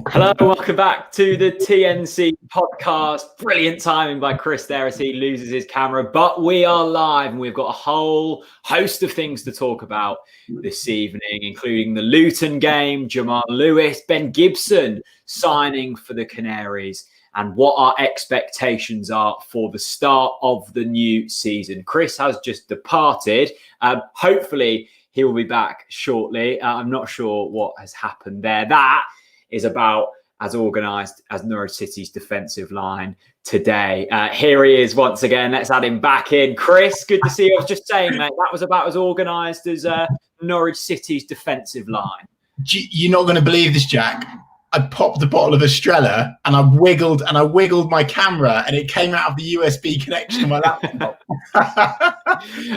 Hello, welcome back to the TNC Podcast. Brilliant timing by Chris there as he loses his camera, but we are live and we've got a whole host of things to talk about this evening, including the Luton game, Jamal Lewis, Ben Gibson signing for the Canaries, and what our expectations are for the start of the new season. Chris has just departed. Hopefully he will be back shortly. I'm not sure what has happened there. That is about as organised as Norwich City's defensive line today. Here he is once again. Let's add him back in. Chris, good to see you. I was just saying, mate, that was about as organised as Norwich City's defensive line. You're not going to believe this, Jack. I popped the bottle of Estrella and I wiggled my camera and it came out of the USB connection of my laptop.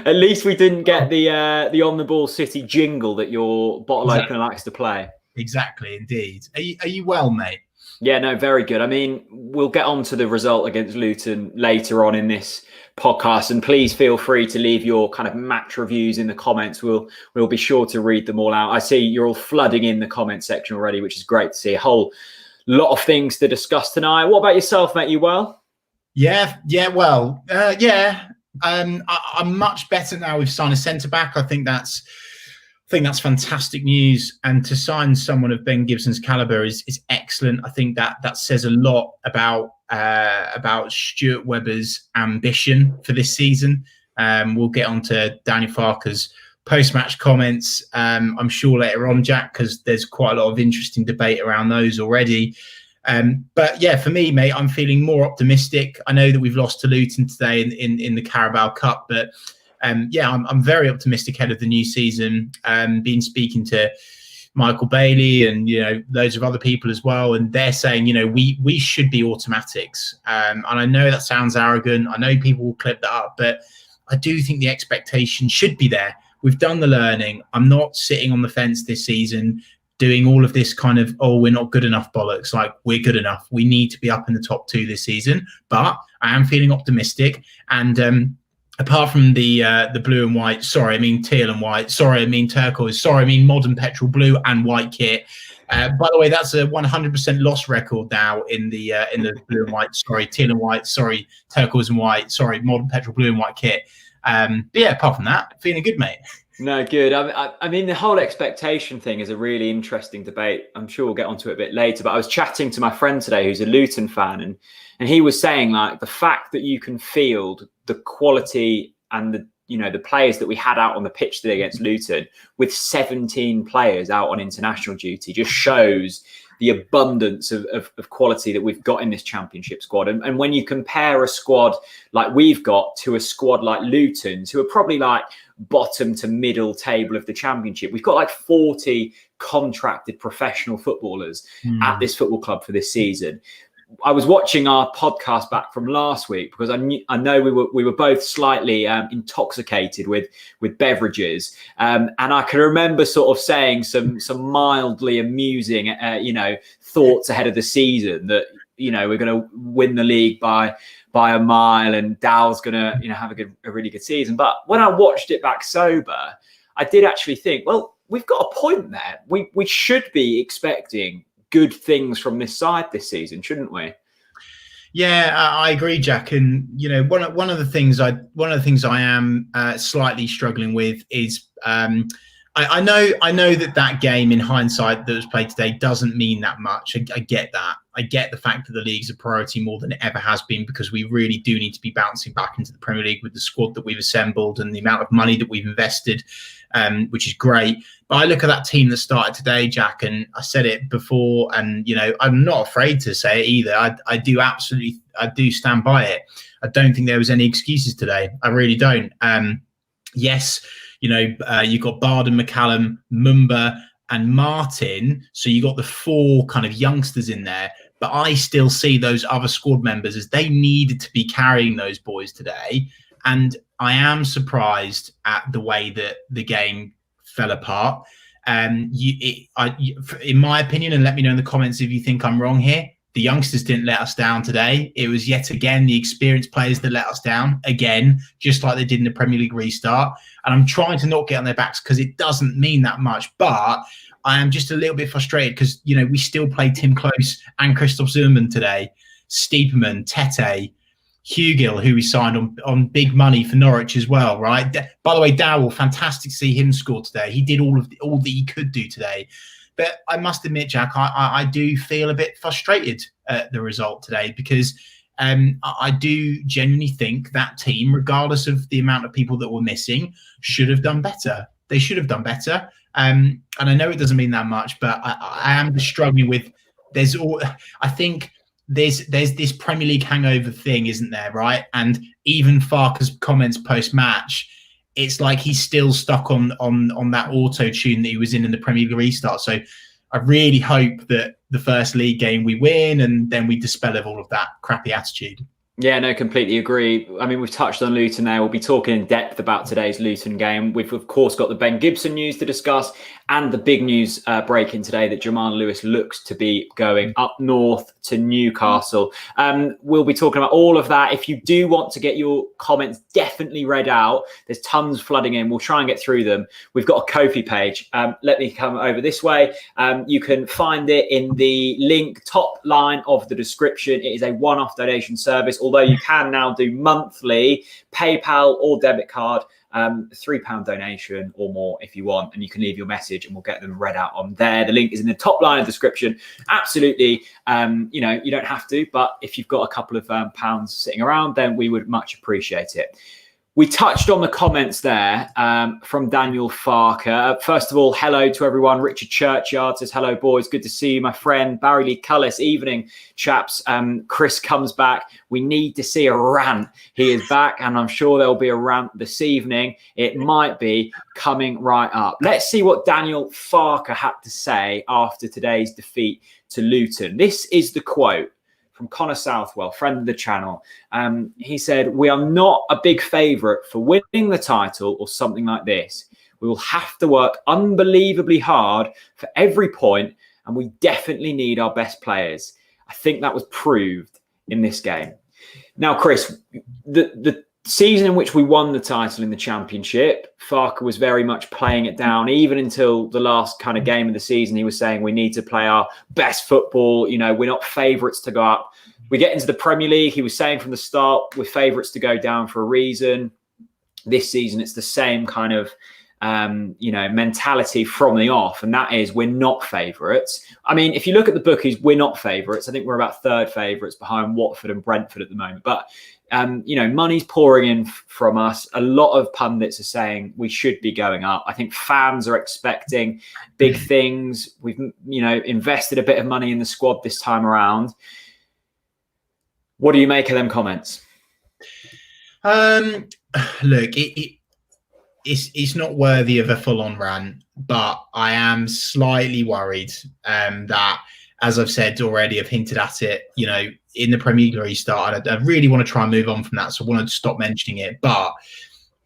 At least we didn't get the on the ball City jingle that your bottle opener likes to play. Exactly, indeed. Are you well, mate? Yeah, no, very good. I mean, we'll get on to the result against Luton later on in this podcast, and please feel free to leave your kind of match reviews in the comments. We'll be sure to read them all out. I see you're all flooding in the comment section already, which is great to see. A whole lot of things to discuss tonight. What about yourself, mate? You well? Well. I'm much better now. We've signed a centre back. I think that's fantastic news, and to sign someone of Ben Gibson's calibre is excellent. I think that says a lot about Stuart Webber's ambition for this season. We'll get on to Daniel Farke's post-match comments, I'm sure later on, Jack, because there's quite a lot of interesting debate around those already. But yeah, for me, mate, I'm feeling more optimistic. I know that we've lost to Luton today in the Carabao Cup, but I'm very optimistic ahead of the new season. Been speaking to Michael Bailey and loads of other people as well, and they're saying we should be automatics. And I know that sounds arrogant. I know people will clip that up, but I do think the expectation should be there. We've done the learning. I'm not sitting on the fence this season doing all of this kind of we're not good enough bollocks. Like, we're good enough. We need to be up in the top two this season. But I am feeling optimistic, and apart from the blue and white, teal and white, turquoise, modern petrol blue and white kit. By the way, that's a 100% loss record now in the blue and white, teal and white, turquoise and white, modern petrol blue and white kit. But yeah, apart from that, feeling good, mate. No, good. I mean, the whole expectation thing is a really interesting debate. I'm sure we'll get onto it a bit later, but I was chatting to my friend today who's a Luton fan, and he was saying, like, the fact that you can field the quality and the players that we had out on the pitch today against Luton with 17 players out on international duty just shows the abundance of quality that we've got in this championship squad. And when you compare a squad like we've got to a squad like Luton's, who are probably like bottom to middle table of the championship, we've got like 40 contracted professional footballers at this football club for this season. I was watching our podcast back from last week because I know we were both slightly intoxicated with beverages, and I can remember sort of saying some mildly amusing thoughts ahead of the season that we're going to win the league by a mile and Dow's going to have a really good season. But when I watched it back sober, I did actually think, well, we've got a point there. We should be expecting good things from this side this season, shouldn't we? Yeah, I agree, Jack. And one of the things I am slightly struggling with is I know that game in hindsight that was played today doesn't mean that much. I get that. I get the fact that the league's a priority more than it ever has been, because we really do need to be bouncing back into the Premier League with the squad that we've assembled and the amount of money that we've invested, which is great. But I look at that team that started today, Jack, and I said it before, and I'm not afraid to say it either. I do stand by it. I don't think there was any excuses today. I really don't. Yes, you've got Barden, McCallum, Mumba and Martin. So you got the four kind of youngsters in there. But I still see those other squad members as they needed to be carrying those boys today. And I am surprised at the way that the game fell apart. In my opinion, and let me know in the comments if you think I'm wrong here, the youngsters didn't let us down today. It was yet again the experienced players that let us down again, just like they did in the Premier League restart. And I'm trying to not get on their backs because it doesn't mean that much. But I am just a little bit frustrated because, we still play Tim Close and Christoph Zimmermann today, Stiepermann, Tete, Hugill, who we signed on big money for Norwich as well, right? By the way, Dowell, fantastic to see him score today. He did all that he could do today. But I must admit, Jack, I do feel a bit frustrated at the result today because I do genuinely think that team, regardless of the amount of people that were missing, should have done better. They should have done better. And I know it doesn't mean that much, but I am just struggling with. I think there's this Premier League hangover thing, isn't there? Right? And even Farke's comments post match, it's like he's still stuck on that auto tune that he was in the Premier League restart. So I really hope that the first league game we win and then we dispel of all of that crappy attitude. Yeah, no, completely agree. I mean, we've touched on Luton there. We'll be talking in depth about today's Luton game. We've, of course, got the Ben Gibson news to discuss and the big news breaking today that Jamal Lewis looks to be going up north to Newcastle. We'll be talking about all of that. If you do want to get your comments definitely read out, there's tons flooding in. We'll try and get through them. We've got a Ko-fi page. Let me come over this way. You can find it in the link top line of the description. It is a one-off donation service, although you can now do monthly, PayPal or debit card, £3 donation or more if you want, and you can leave your message and we'll get them read out on there. The link is in the top line of the description. Absolutely, you don't have to, but if you've got a couple of pounds sitting around, then we would much appreciate it. We touched on the comments there from Daniel Farke. First of all, hello to everyone. Richard Churchyard says, hello, boys. Good to see you, my friend. Barry Lee Cullis, evening, chaps. Chris comes back. We need to see a rant. He is back, and I'm sure there'll be a rant this evening. It might be coming right up. Let's see what Daniel Farke had to say after today's defeat to Luton. This is the quote from Connor Southwell, friend of the channel. He said, we are not a big favourite for winning the title or something like this. We will have to work unbelievably hard for every point, and we definitely need our best players. I think that was proved in this game. Now, Chris, the season in which we won the title in the Championship, Farke was very much playing it down. Even until the last kind of game of the season, he was saying we need to play our best football. We're not favourites to go up. We get into the Premier League. He was saying from the start, we're favourites to go down for a reason. This season, it's the same kind of mentality from the off, and that is we're not favourites. I mean, if you look at the bookies, we're not favourites. I think we're about third favourites behind Watford and Brentford at the moment. But money's pouring in from us. A lot of pundits are saying we should be going up. I think fans are expecting big things. We've, invested a bit of money in the squad this time around. What do you make of them comments? Look, it's not worthy of a full-on rant, but I am slightly worried that, as I've said already, I've hinted at it, in the Premier League restart. I really want to try and move on from that, so I want to stop mentioning it. But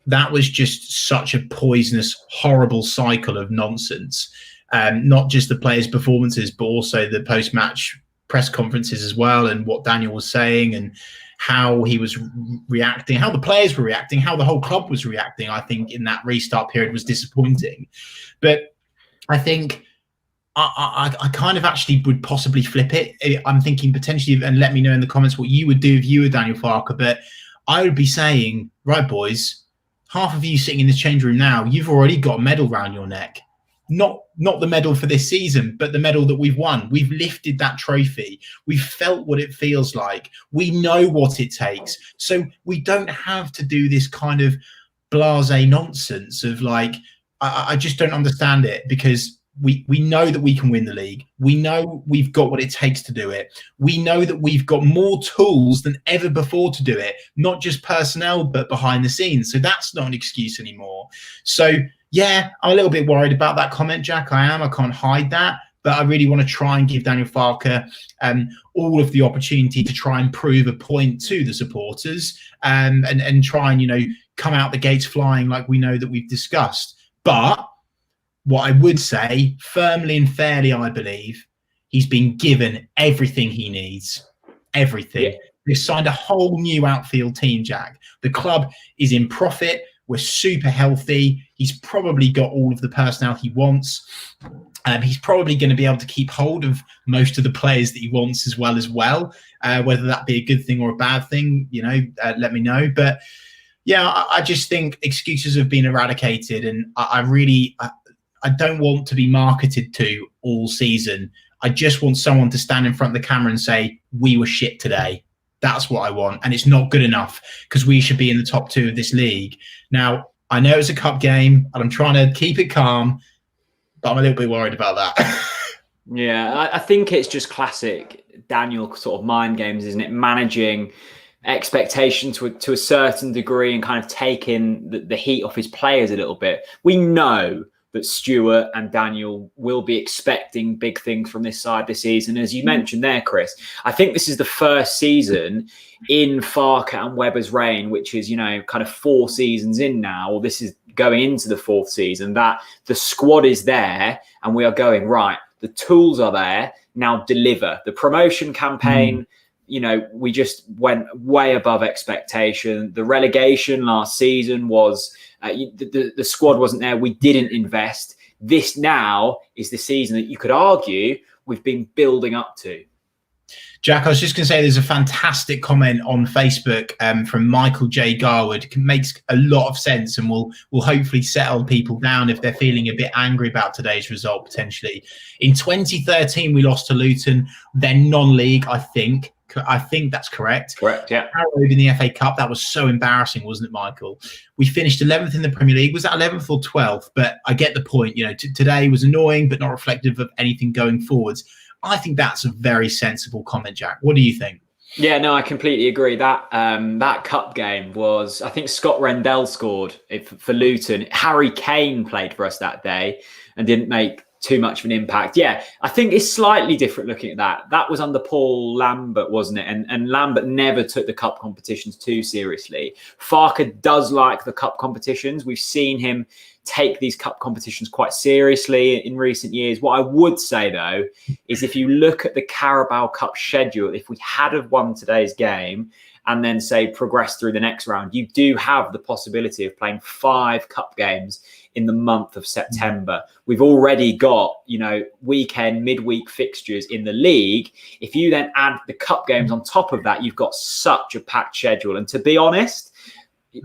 that was just such a poisonous, horrible cycle of nonsense. Not just the players' performances, but also the post-match press conferences as well, and what Daniel was saying and how he was reacting, how the players were reacting, how the whole club was reacting. I think in that restart period was disappointing. But I think I kind of actually would possibly flip it. I'm thinking potentially, and let me know in the comments what you would do if you were Daniel Farke, but I would be saying, right, boys, half of you sitting in this change room now, you've already got a medal around your neck. Not the medal for this season, but the medal that we've won. We've lifted that trophy. We've felt what it feels like. We know what it takes. So we don't have to do this kind of blasé nonsense of like, I just don't understand it, because we know that we can win the league. We know we've got what it takes to do it. We know that we've got more tools than ever before to do it, not just personnel, but behind the scenes. So that's not an excuse anymore. So yeah, I'm a little bit worried about that comment, Jack. I am. I can't hide that. But I really want to try and give Daniel Farke all of the opportunity to try and prove a point to the supporters and try and, come out the gates flying like we know that we've discussed. But what I would say, firmly and fairly, I believe, he's been given everything he needs. Everything. Yeah. They've signed a whole new outfield team, Jack. The club is in profit. We're super healthy. He's probably got all of the personnel he wants. He's probably going to be able to keep hold of most of the players that he wants as well. Whether that be a good thing or a bad thing, let me know. But yeah, I just think excuses have been eradicated, and I don't want to be marketed to all season. I just want someone to stand in front of the camera and say, we were shit today. That's what I want. And it's not good enough because we should be in the top 2 of this league. Now, I know it's a cup game and I'm trying to keep it calm, but I'm a little bit worried about that. Yeah, I think it's just classic Daniel sort of mind games, isn't it? Managing expectation to a certain degree and kind of taking the heat off his players a little bit. We know that Stuart and Daniel will be expecting big things from this side this season. As you mentioned there, Chris, I think this is the first season in Farke and Webber's reign, which is, kind of 4 seasons in now, or this is going into the 4th season, that the squad is there and we are going, right, the tools are there, now deliver. The promotion campaign, we just went way above expectation. The relegation last season was, the squad wasn't there. We didn't invest. This now is the season that you could argue we've been building up to. Jack, I was just going to say there's a fantastic comment on Facebook from Michael J. Garwood. It makes a lot of sense and will hopefully settle people down if they're feeling a bit angry about today's result, potentially. In 2013, we lost to Luton, then non-league, I think. I think that's correct. Correct, yeah. In the FA Cup, that was so embarrassing, wasn't it, Michael? We finished 11th in the Premier League. Was that 11th or 12th? But I get the point. Today was annoying, but not reflective of anything going forwards. I think that's a very sensible comment, Jack. What do you think? Yeah, no, I completely agree. That cup game was, I think Scott Rendell scored for Luton. Harry Kane played for us that day and didn't make too much of an impact. Yeah, I think it's slightly different looking at that. That was under Paul Lambert, wasn't it? And Lambert never took the cup competitions too seriously. Farke does like the cup competitions. We've seen him take these cup competitions quite seriously in recent years. What I would say, though, is if you look at the Carabao Cup schedule, if we had have won today's game and then, say, progressed through the next round, you do have the possibility of playing 5 cup games in the month of September. We've already got, weekend, midweek fixtures in the league. If you then add the cup games on top of that, you've got such a packed schedule. And to be honest,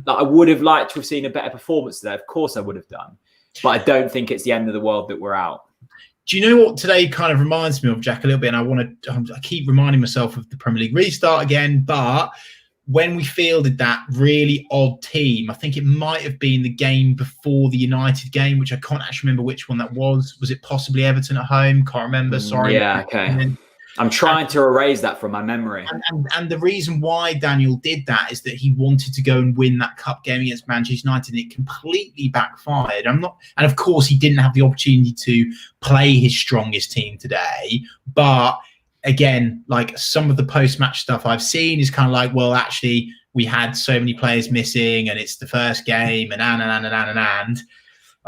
I would have liked to have seen a better performance today. Of course I would have done. But I don't think it's the end of the world that we're out. Do you know what today kind of reminds me of, Jack, a little bit? And I keep reminding myself of the Premier League restart again, but when we fielded that really odd team, I think it might have been the game before the United game, which I can't actually remember which one that was. Was it possibly Everton at home? Can't remember. Sorry. Yeah, okay. I'm trying to erase that from my memory. And the reason why Daniel did that is that he wanted to go and win that cup game against Manchester United, and it completely backfired. And of course, he didn't have the opportunity to play his strongest team today. But again, like some of the post-match stuff I've seen is kind of like, well, actually, we had so many players missing, and it's the first game, and I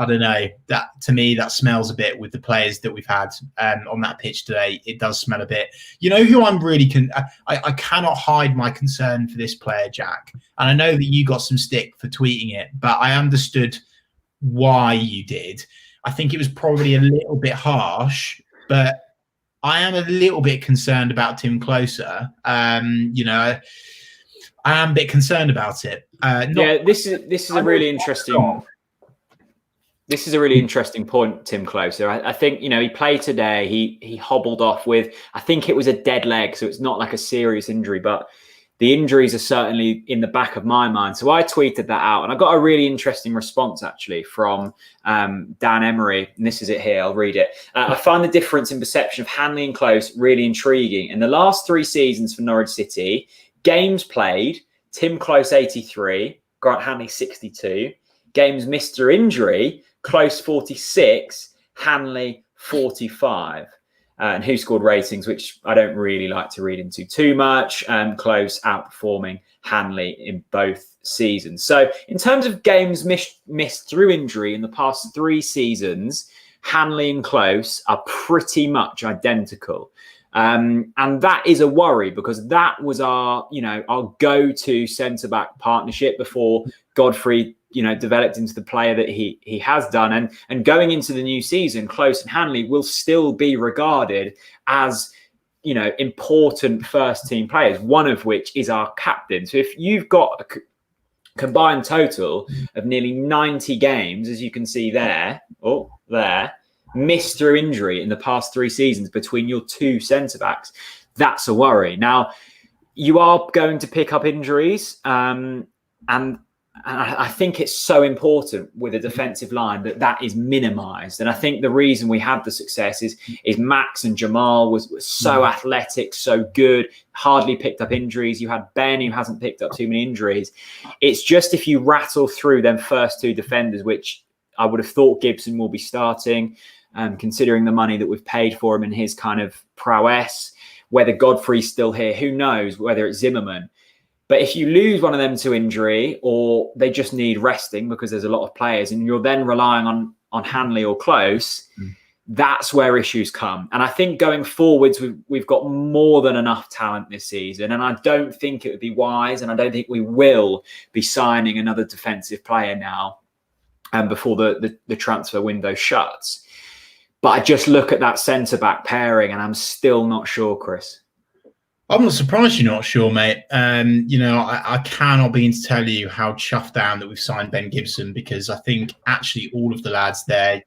don't know. That to me, that smells a bit with the players that we've had on that pitch today. It does smell a bit. You know who I'm really I cannot hide my concern for this player, Jack. And I know that you got some stick for tweeting it, but I understood why you did. I think it was probably a little bit harsh, but I am a little bit concerned about Tim Closer. I am a bit concerned about it. This is a really interesting. This is a really interesting point, Tim Closer. I think, he played today. He hobbled off with, I think it was a dead leg, so it's not like a serious injury, but the injuries are certainly in the back of my mind. So I tweeted that out, and I got a really interesting response, actually, from Dan Emery. And this is it here. I'll read it. I find the difference in perception of Hanley and Close really intriguing. In the last 3 seasons for Norwich City, games played, Tim Close 83, Grant Hanley 62. Games missed through injury, Close 46, Hanley 45. And who scored ratings, which I don't really like to read into too much. Close outperforming Hanley in both seasons. So in terms of games missed through injury in the past 3 seasons, Hanley and Close are pretty much identical. And that is a worry, because that was our go-to centre-back partnership before Godfrey developed into the player that he has done. And going into the new season, Close and Hanley will still be regarded as, important first team players, one of which is our captain. So if you've got a combined total of nearly 90 games, as you can see there, missed through injury in the past 3 seasons between your 2 centre-backs, that's a worry. Now, you are going to pick up injuries, and I think it's so important with a defensive line that is minimised. And I think the reason we had the success is Max and Jamal was so athletic, so good, hardly picked up injuries. You had Ben, who hasn't picked up too many injuries. It's just if you rattle through them first 2 defenders, which I would have thought Gibson will be starting, considering the money that we've paid for him and his kind of prowess. Whether Godfrey's still here, who knows, whether it's Zimmerman. But if you lose one of them to injury, or they just need resting because there's a lot of players, and you're then relying on Hanley or Close, that's where issues come. And I think going forwards, we've got more than enough talent this season. And I don't think it would be wise, and I don't think we will be signing another defensive player now before the transfer window shuts. But I just look at that centre-back pairing and I'm still not sure, Chris. I'm not surprised you're not sure, mate. I cannot begin to tell you how chuffed I am that we've signed Ben Gibson, because I think actually all of the lads there,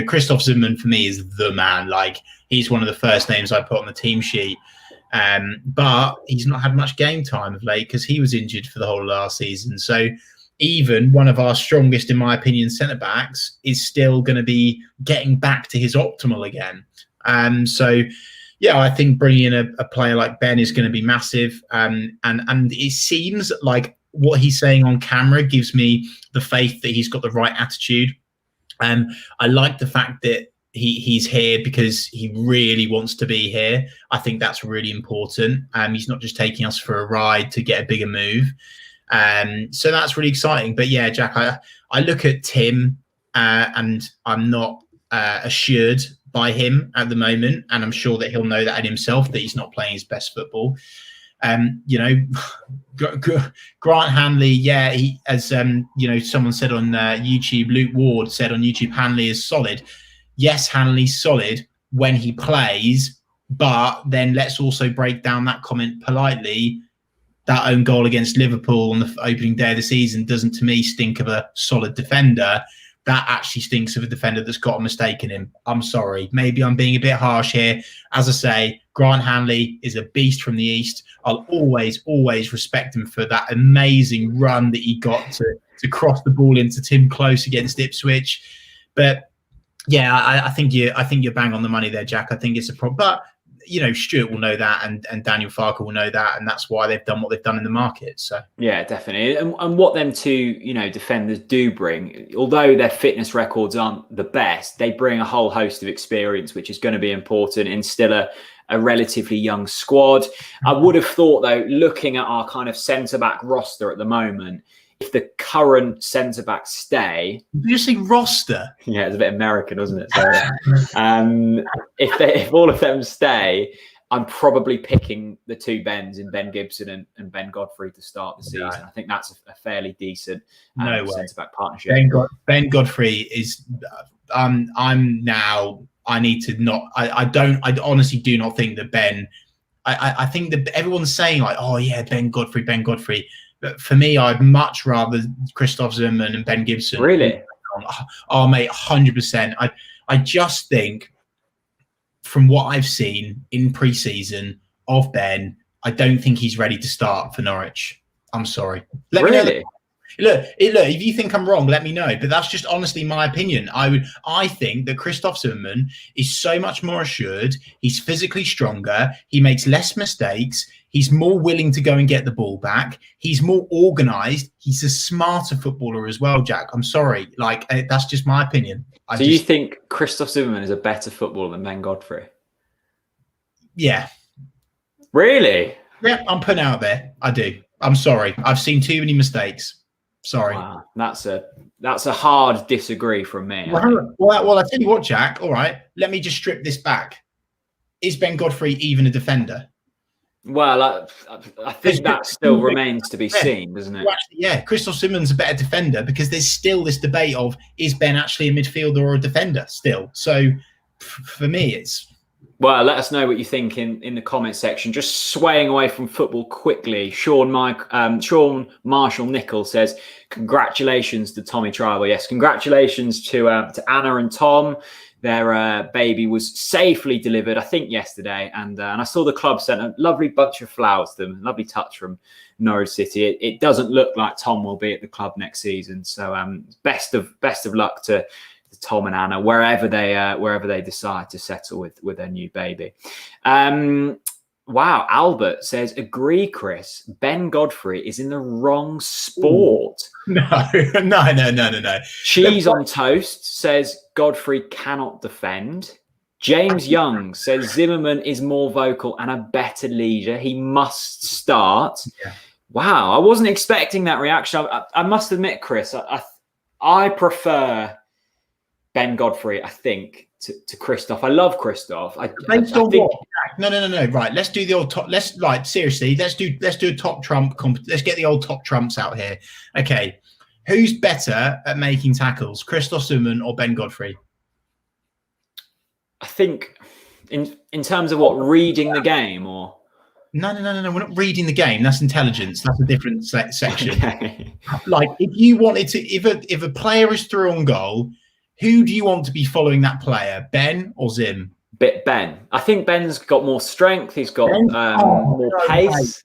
Christoph Zimmerman for me is the man. Like, he's one of the first names I put on the team sheet. But he's not had much game time of late because he was injured for the whole of last season. So even one of our strongest, in my opinion, centre-backs is still going to be getting back to his optimal again. I think bringing in a player like Ben is going to be massive. And it seems like what he's saying on camera gives me the faith that he's got the right attitude. I like the fact that he's here because he really wants to be here. I think that's really important. He's not just taking us for a ride to get a bigger move. So that's really exciting. But yeah, Jack, I look at Tim and I'm not assured by him at the moment, and I'm sure that he'll know that in himself, that he's not playing his best football. Grant Hanley, he, as someone said on YouTube, Luke Ward said on YouTube, Hanley is solid. Yes, Hanley's solid when he plays, but then let's also break down that comment politely. That own goal against Liverpool on the opening day of the season doesn't, to me, stink of a solid defender. That actually stinks of a defender that's got a mistake in him. I'm sorry. Maybe I'm being a bit harsh here. As I say, Grant Hanley is a beast from the East. I'll always, always respect him for that amazing run that he got to cross the ball into Tim Close against Ipswich. But yeah, I think you're bang on the money there, Jack. I think it's a problem. But Stuart will know that, and Daniel Farke will know that, and that's why they've done what they've done in the market. So yeah, definitely. And what them 2, defenders do bring, although their fitness records aren't the best, they bring a whole host of experience, which is going to be important in still a relatively young squad. I would have thought, though, looking at our kind of centre-back roster at the moment, if the current centre-backs stay... Did you say roster? Yeah, it's a bit American, wasn't it? So, if all of them stay, I'm probably picking the 2 Bens in Ben Gibson and Ben Godfrey to start the season. I think that's a fairly decent centre-back partnership. Ben Godfrey is... I need to not... I honestly do not think that Ben... I think that everyone's saying like, oh yeah, Ben Godfrey. But for me, I'd much rather Christoph Zimmerman and Ben Gibson. Really? Oh, mate, 100%. I just think, from what I've seen in pre-season of Ben, I don't think he's ready to start for Norwich. I'm sorry. Let me know. Look, if you think I'm wrong, let me know. But that's just honestly my opinion. I think that Christoph Zimmerman is so much more assured. He's physically stronger. He makes less mistakes. He's more willing to go and get the ball back. He's more organised. He's a smarter footballer as well, Jack. I'm sorry. That's just my opinion. You think Christoph Zimmerman is a better footballer than Ben Godfrey? Yeah. Really? Yeah, I'm putting it out there. I do. I'm sorry. I've seen too many mistakes. Sorry. Wow, that's a hard disagree from me. Well, I tell you what, Jack. All right, let me just strip this back. Is Ben Godfrey even a defender? Well, I think that still remains to be seen, doesn't it? Actually, yeah, Christoph Simmon's a better defender because there's still this debate of, is Ben actually a midfielder or a defender still? So for me, it's... Well, let us know what you think in the comment section. Just swaying away from football quickly, Sean Marshall Nicholl says, congratulations to Tommy Tribal. Yes, congratulations to Anna and Tom. Their baby was safely delivered, I think, yesterday. And I saw the club sent a lovely bunch of flowers to them. Lovely touch from Norwich City. It doesn't look like Tom will be at the club next season. So best of luck to Tom and Anna, wherever they decide to settle with their new baby. Wow, Albert says, agree, Chris. Ben Godfrey is in the wrong sport. No. Cheese on toast says Godfrey cannot defend. James Young says Zimmerman is more vocal and a better leader. He must start. Yeah. Wow, I wasn't expecting that reaction. I must admit, Chris, I prefer Ben Godfrey, I think, to Christoph. I love Christoph. Based on what? No. Right, let's do the old top. Seriously, let's do a top trump. Let's get the old top trumps out here. Okay, who's better at making tackles, Christoph Zimmerman or Ben Godfrey? I think in terms of what, reading the game or. No. We're not reading the game. That's intelligence. That's a different section. Okay. Like, if you wanted to, if a player is through on goal, who do you want to be following that player, Ben or Zim? Ben. I think Ben's got more strength. He's got more pace.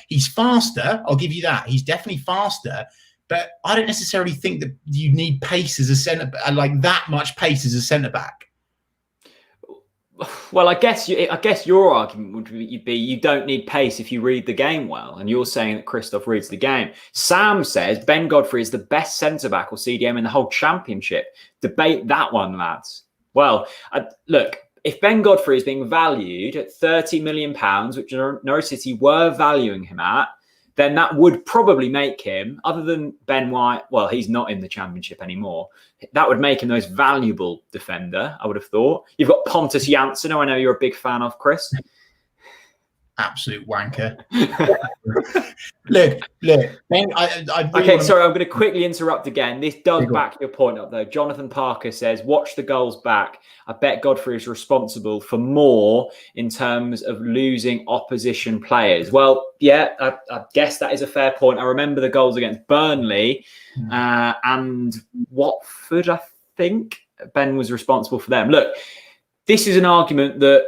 He's faster. I'll give you that. He's definitely faster. But I don't necessarily think that you need pace as a centre, like that much pace as a centre back. Well, I guess your argument would be you don't need pace if you read the game well, and you're saying that Christoph reads the game. Sam says Ben Godfrey is the best centre-back or CDM in the whole championship. Debate that one, lads. Well, look, if Ben Godfrey is being valued at £30 million, which Norwich City were valuing him at, then that would probably make him, other than Ben White, well, he's not in the championship anymore. That would make him the most valuable defender, I would have thought. You've got Pontus Jansson, who I know you're a big fan of, Chris. Absolute wanker. Look. Ben, okay, sorry, I'm going to quickly interrupt again. This does back your point up, though. Jonathan Parker says, watch the goals back. I bet Godfrey is responsible for more in terms of losing opposition players. Well, yeah, I guess that is a fair point. I remember the goals against Burnley and Watford, I think. Ben was responsible for them. Look, this is an argument that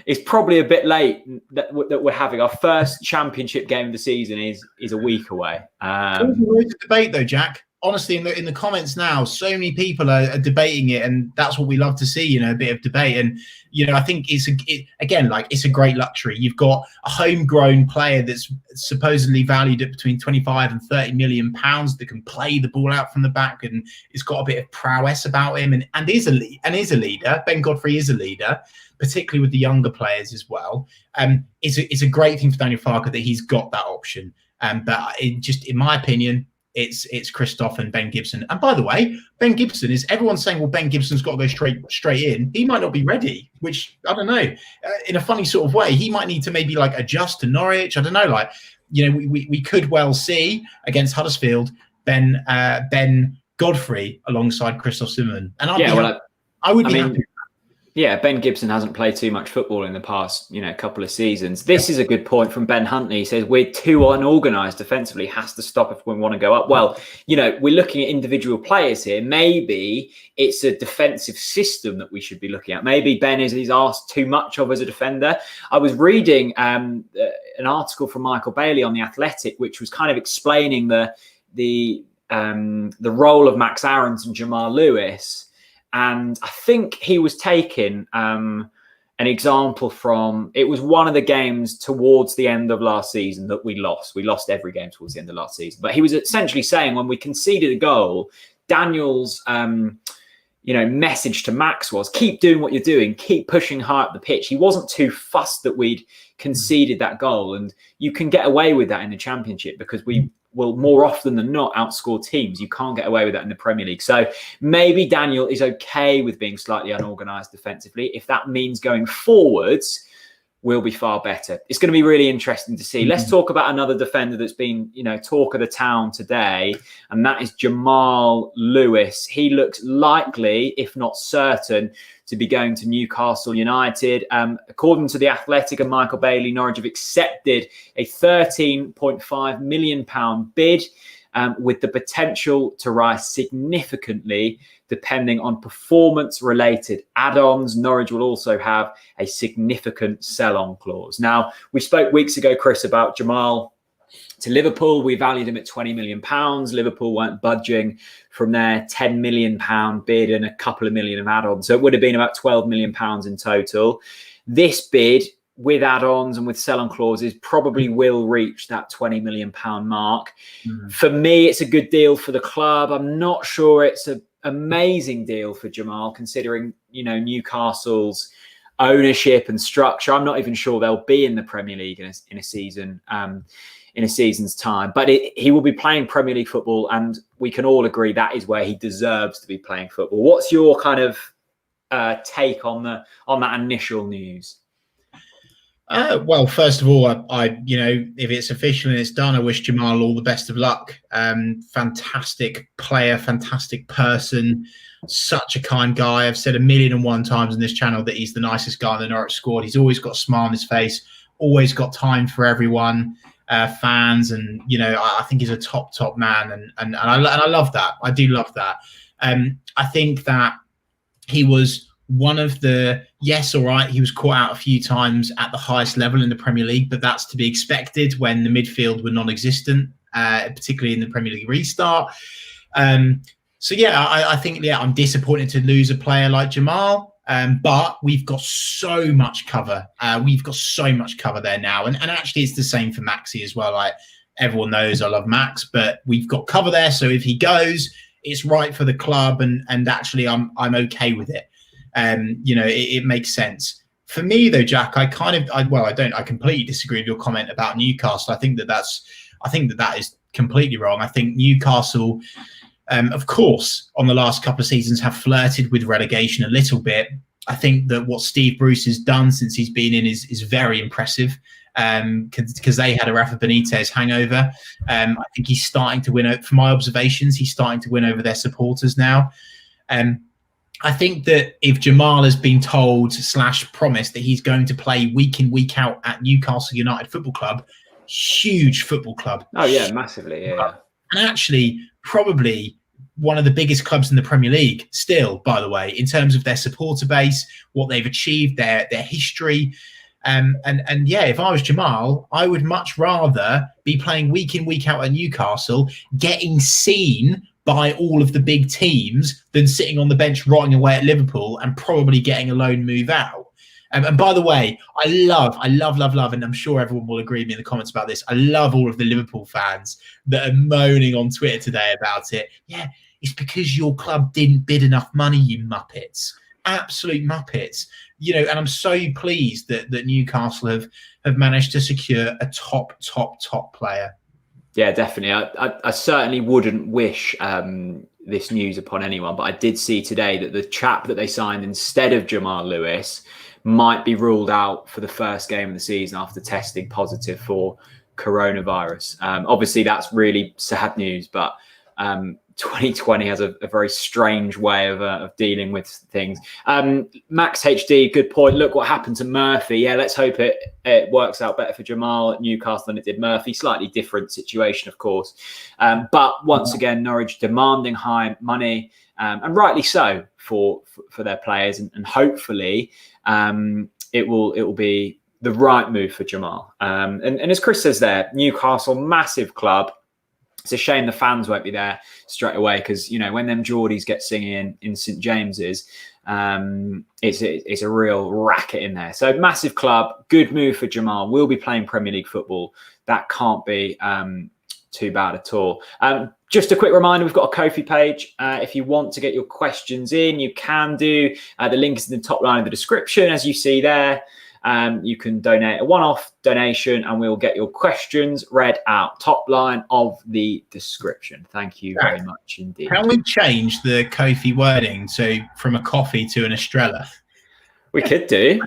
is probably a bit late that we're having. Our first championship game of the season is a week away. There's loads of debate, though, Jack. Honestly, in the comments now, so many people are debating it, and that's what we love to see. A bit of debate, and I think it's a great luxury. You've got a homegrown player that's supposedly valued at between 25 and 30 million pounds that can play the ball out from the back, and it's got a bit of prowess about him, and is a leader. Ben Godfrey is a leader, particularly with the younger players as well. It's a great thing for Daniel Farke that he's got that option. But in my opinion, it's Christoph and Ben Gibson. And by the way, Ben Gibson is, everyone's saying, well, Ben Gibson's got to go straight in. He might not be ready, which I don't know. In a funny sort of way, he might need to maybe adjust to Norwich. I don't know. We could well see against Huddersfield Ben Godfrey alongside Christoph Zimmerman. And I would be happy. Yeah, Ben Gibson hasn't played too much football in the past, couple of seasons. This is a good point from Ben Huntley. He says, we're too unorganised defensively, has to stop if we want to go up. Well, we're looking at individual players here. Maybe it's a defensive system that we should be looking at. Maybe Ben he's asked too much of as a defender. I was reading an article from Michael Bailey on The Athletic, which was kind of explaining the role of Max Aarons and Jamal Lewis. And I think he was taking an example from, it was one of the games towards the end of last season that we lost. We lost every game towards the end of last season. But he was essentially saying when we conceded a goal, Daniel's message to Max was, keep doing what you're doing, keep pushing high up the pitch. He wasn't too fussed that we'd conceded that goal. And you can get away with that in the Championship because we will more often than not outscore teams. You can't get away with that in the Premier League. So maybe Daniel is okay with being slightly unorganised defensively. If that means going forwards, will be far better. It's going to be really interesting to see. Let's talk about another defender that's been, talk of the town today, and that is Jamal Lewis. He looks likely, if not certain, to be going to Newcastle United. According to The Athletic and Michael Bailey, Norwich have accepted a £13.5 million bid, with the potential to rise significantly depending on performance-related add-ons. Norwich will also have a significant sell-on clause. Now, we spoke weeks ago, Chris, about Jamal to Liverpool. We valued him at £20 million. Liverpool weren't budging from their £10 million bid and a couple of million of add-ons. So it would have been about £12 million in total. This bid, with add-ons and with sell-on clauses, probably will reach that £20 million mark. For me, it's a good deal for the club. I'm not sure it's an amazing deal for Jamal, considering, Newcastle's ownership and structure. I'm not even sure they'll be in the Premier League in a season, in a season's time. But he will be playing Premier League football, and we can all agree that is where he deserves to be playing football. What's your kind of take on that initial news? Well, first of all, I if it's official and it's done, I wish Jamal all the best of luck. Fantastic player, fantastic person, such a kind guy. I've said 1,000,001 times in this channel that he's the nicest guy in the Norwich squad. He's always got a smile on his face, always got time for everyone, fans, and I think he's a top man, and I love that. I do love that. I think that he was one of the, yes, all right, he was caught out a few times at the highest level in the Premier League, but that's to be expected when the midfield were non-existent, particularly in the Premier League restart. So, yeah, I think, I'm disappointed to lose a player like Jamal, but we've got so much cover. We've got so much cover there now. And actually, it's the same for Maxi as well. Like, everyone knows I love Max, but we've got cover there. So if he goes, it's right for the club. And actually, I'm okay with it. It makes sense. For me, though, Jack, I completely disagree with your comment about Newcastle. I think that is completely wrong. I think Newcastle, of course, on the last couple of seasons have flirted with relegation a little bit. I think that what Steve Bruce has done since he's been in is very impressive, because they had a Rafa Benitez hangover. I think he's starting to win, from my observations, he's starting to win over their supporters now. I think that if Jamal has been told / promised that he's going to play week in, week out at Newcastle United Football Club, huge football club. Oh, yeah, massively, yeah. And actually, probably one of the biggest clubs in the Premier League still, by the way, in terms of their supporter base, what they've achieved, their history. And if I was Jamal, I would much rather be playing week in, week out at Newcastle, getting seen by all of the big teams than sitting on the bench rotting away at Liverpool and probably getting a loan move out. And by the way, I love, and I'm sure everyone will agree with me in the comments about this, I love all of the Liverpool fans that are moaning on Twitter today about it. Yeah, it's because your club didn't bid enough money, you muppets. Absolute muppets. And I'm so pleased that Newcastle have managed to secure a top player. Yeah, definitely. I certainly wouldn't wish this news upon anyone, but I did see today that the chap that they signed instead of Jamal Lewis might be ruled out for the first game of the season after testing positive for coronavirus. Obviously, that's really sad news, but 2020 has a very strange way of dealing with things. Max HD, good point. Look what happened to Murphy. Yeah, let's hope it works out better for Jamal at Newcastle than it did Murphy. Slightly different situation, of course. But once again, Norwich demanding high money, and rightly so for their players, and hopefully it will be the right move for Jamal. And as Chris says there, Newcastle, massive club. It's a shame the fans won't be there straight away, because when them Geordies get singing in St James's, it's a real racket in there. So massive club, good move for Jamal. We'll be playing Premier League football. That can't be too bad at all. Just a quick reminder, we've got a Ko-fi page. If you want to get your questions in, you can do. The link is in the top line of the description, as you see there. You can donate a one-off donation and we'll get your questions read out. Top line of the description. Thank you very much indeed. Can we change the Ko-fi wording from a coffee to an Estrella? We could do.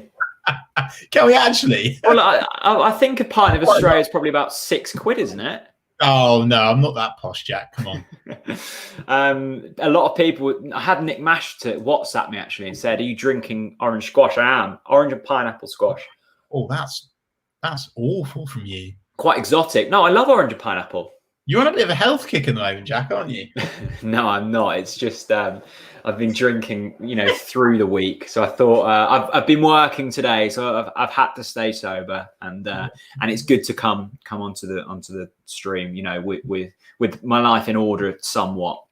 Can we actually? Well, I think a pint of Australia is probably about £6, isn't it? Oh no, I'm not that posh, Jack. Come on. A lot of people. I had Nick Mash to WhatsApp me actually and said, "Are you drinking orange squash?" I am. Orange and pineapple squash. Oh, that's awful from you. Quite exotic. No, I love orange and pineapple. You're on a bit of a health kick at the moment, Jack, aren't you? No, I'm not. It's just I've been drinking, through the week. So I thought I've been working today, so I've had to stay sober, and it's good to come onto the stream, with my life in order somewhat.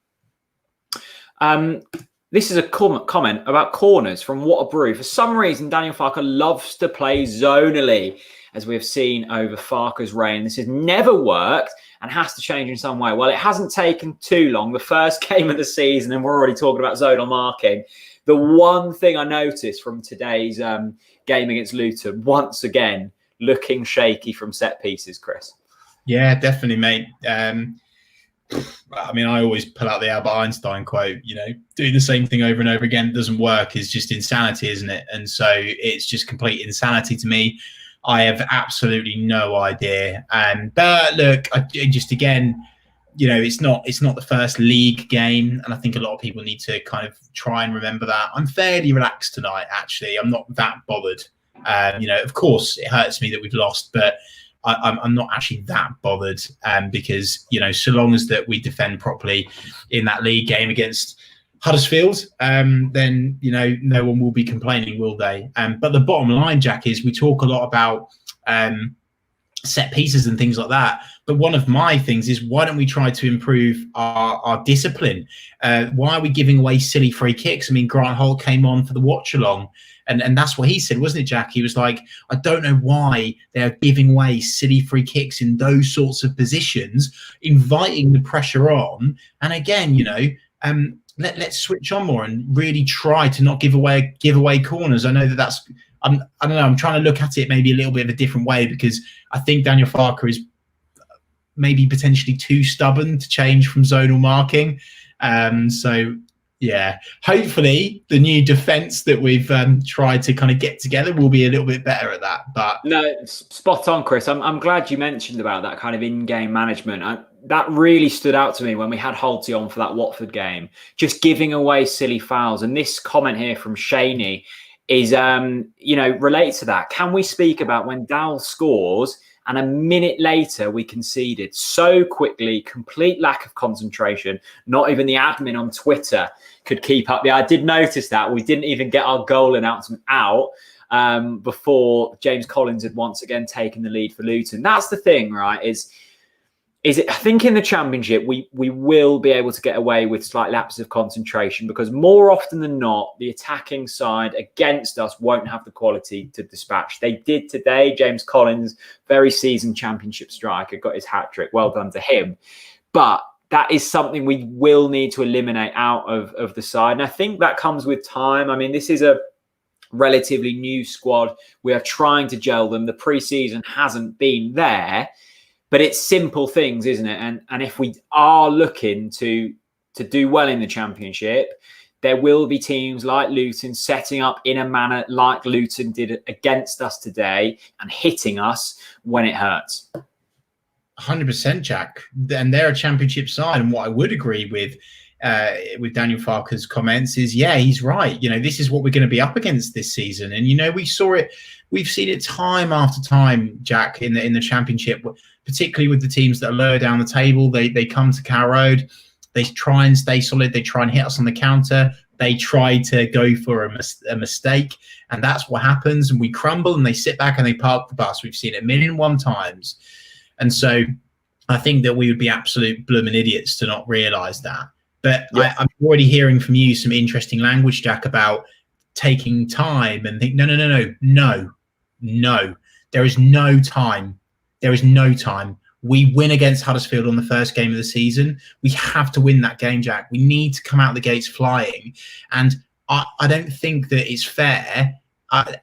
This is a comment about corners from What a Brew. For some reason, Daniel Farke loves to play zonally, as we have seen over Farke's reign. This has never worked and has to change in some way. Well, it hasn't taken too long. The first game of the season, and we're already talking about zonal marking. The one thing I noticed from today's game against Luton, once again, looking shaky from set pieces, Chris. Yeah, definitely, mate. I mean, I always pull out the Albert Einstein quote, doing the same thing over and over again doesn't work is just insanity, isn't it? And so it's just complete insanity to me. I have absolutely no idea. But look, it's not the first league game, and I think a lot of people need to kind of try and remember that. I'm fairly relaxed tonight, actually. I'm not that bothered. Of course, it hurts me that we've lost, but I'm not actually that bothered, because so long as that we defend properly in that league game against Huddersfield, then no one will be complaining, will they? But the bottom line, Jack, is we talk a lot about set pieces and things like that. But one of my things is, why don't we try to improve our discipline? Why are we giving away silly free kicks? I mean, Grant Holt came on for the watch along, and that's what he said, wasn't it, Jack? He was like, I don't know why they're giving away silly free kicks in those sorts of positions, inviting the pressure on. And again, let's switch on more and really try to not give away corners. I know that's I don't know. I'm trying to look at it maybe a little bit of a different way, because I think Daniel Farke is maybe potentially too stubborn to change from zonal marking. So yeah, hopefully the new defence that we've tried to kind of get together will be a little bit better at that. But no, spot on, Chris. I'm glad you mentioned about that kind of in-game management. That really stood out to me when we had Holty on for that Watford game, just giving away silly fouls. And this comment here from Shaney is, related to that. Can we speak about when Dal scores and a minute later we conceded so quickly, complete lack of concentration, not even the admin on Twitter could keep up. Yeah, I did notice that. We didn't even get our goal announcement out before James Collins had once again taken the lead for Luton. That's the thing, right? Is it? I think in the Championship we will be able to get away with slight lapses of concentration, because more often than not, the attacking side against us won't have the quality to dispatch. They did today. James Collins, very seasoned Championship striker, got his hat-trick. Well done to him. But that is something we will need to eliminate out of the side. And I think that comes with time. I mean, this is a relatively new squad. We are trying to gel them. The pre-season hasn't been there. But it's simple things, isn't it? And if we are looking to do well in the Championship, there will be teams like Luton setting up in a manner like Luton did against us today and hitting us when it hurts. 100%, Jack. And they're a Championship side. And what I would agree with Daniel Farke's comments is, yeah, he's right. This is what we're going to be up against this season. And, we saw it. We've seen it time after time, Jack, in the Championship, particularly with the teams that are lower down the table. They come to Carrow Road. They try and stay solid. They try and hit us on the counter. They try to go for a mistake. And that's what happens. And we crumble and they sit back and they park the bus. We've seen it 1,000,001 times. And so I think that we would be absolute blooming idiots to not realise that. But yeah. I'm already hearing from you some interesting language, Jack, about taking time and think, no. There is no time. There is no time. We win against Huddersfield on the first game of the season. We have to win that game, Jack. We need to come out the gates flying. And I don't think that it's fair.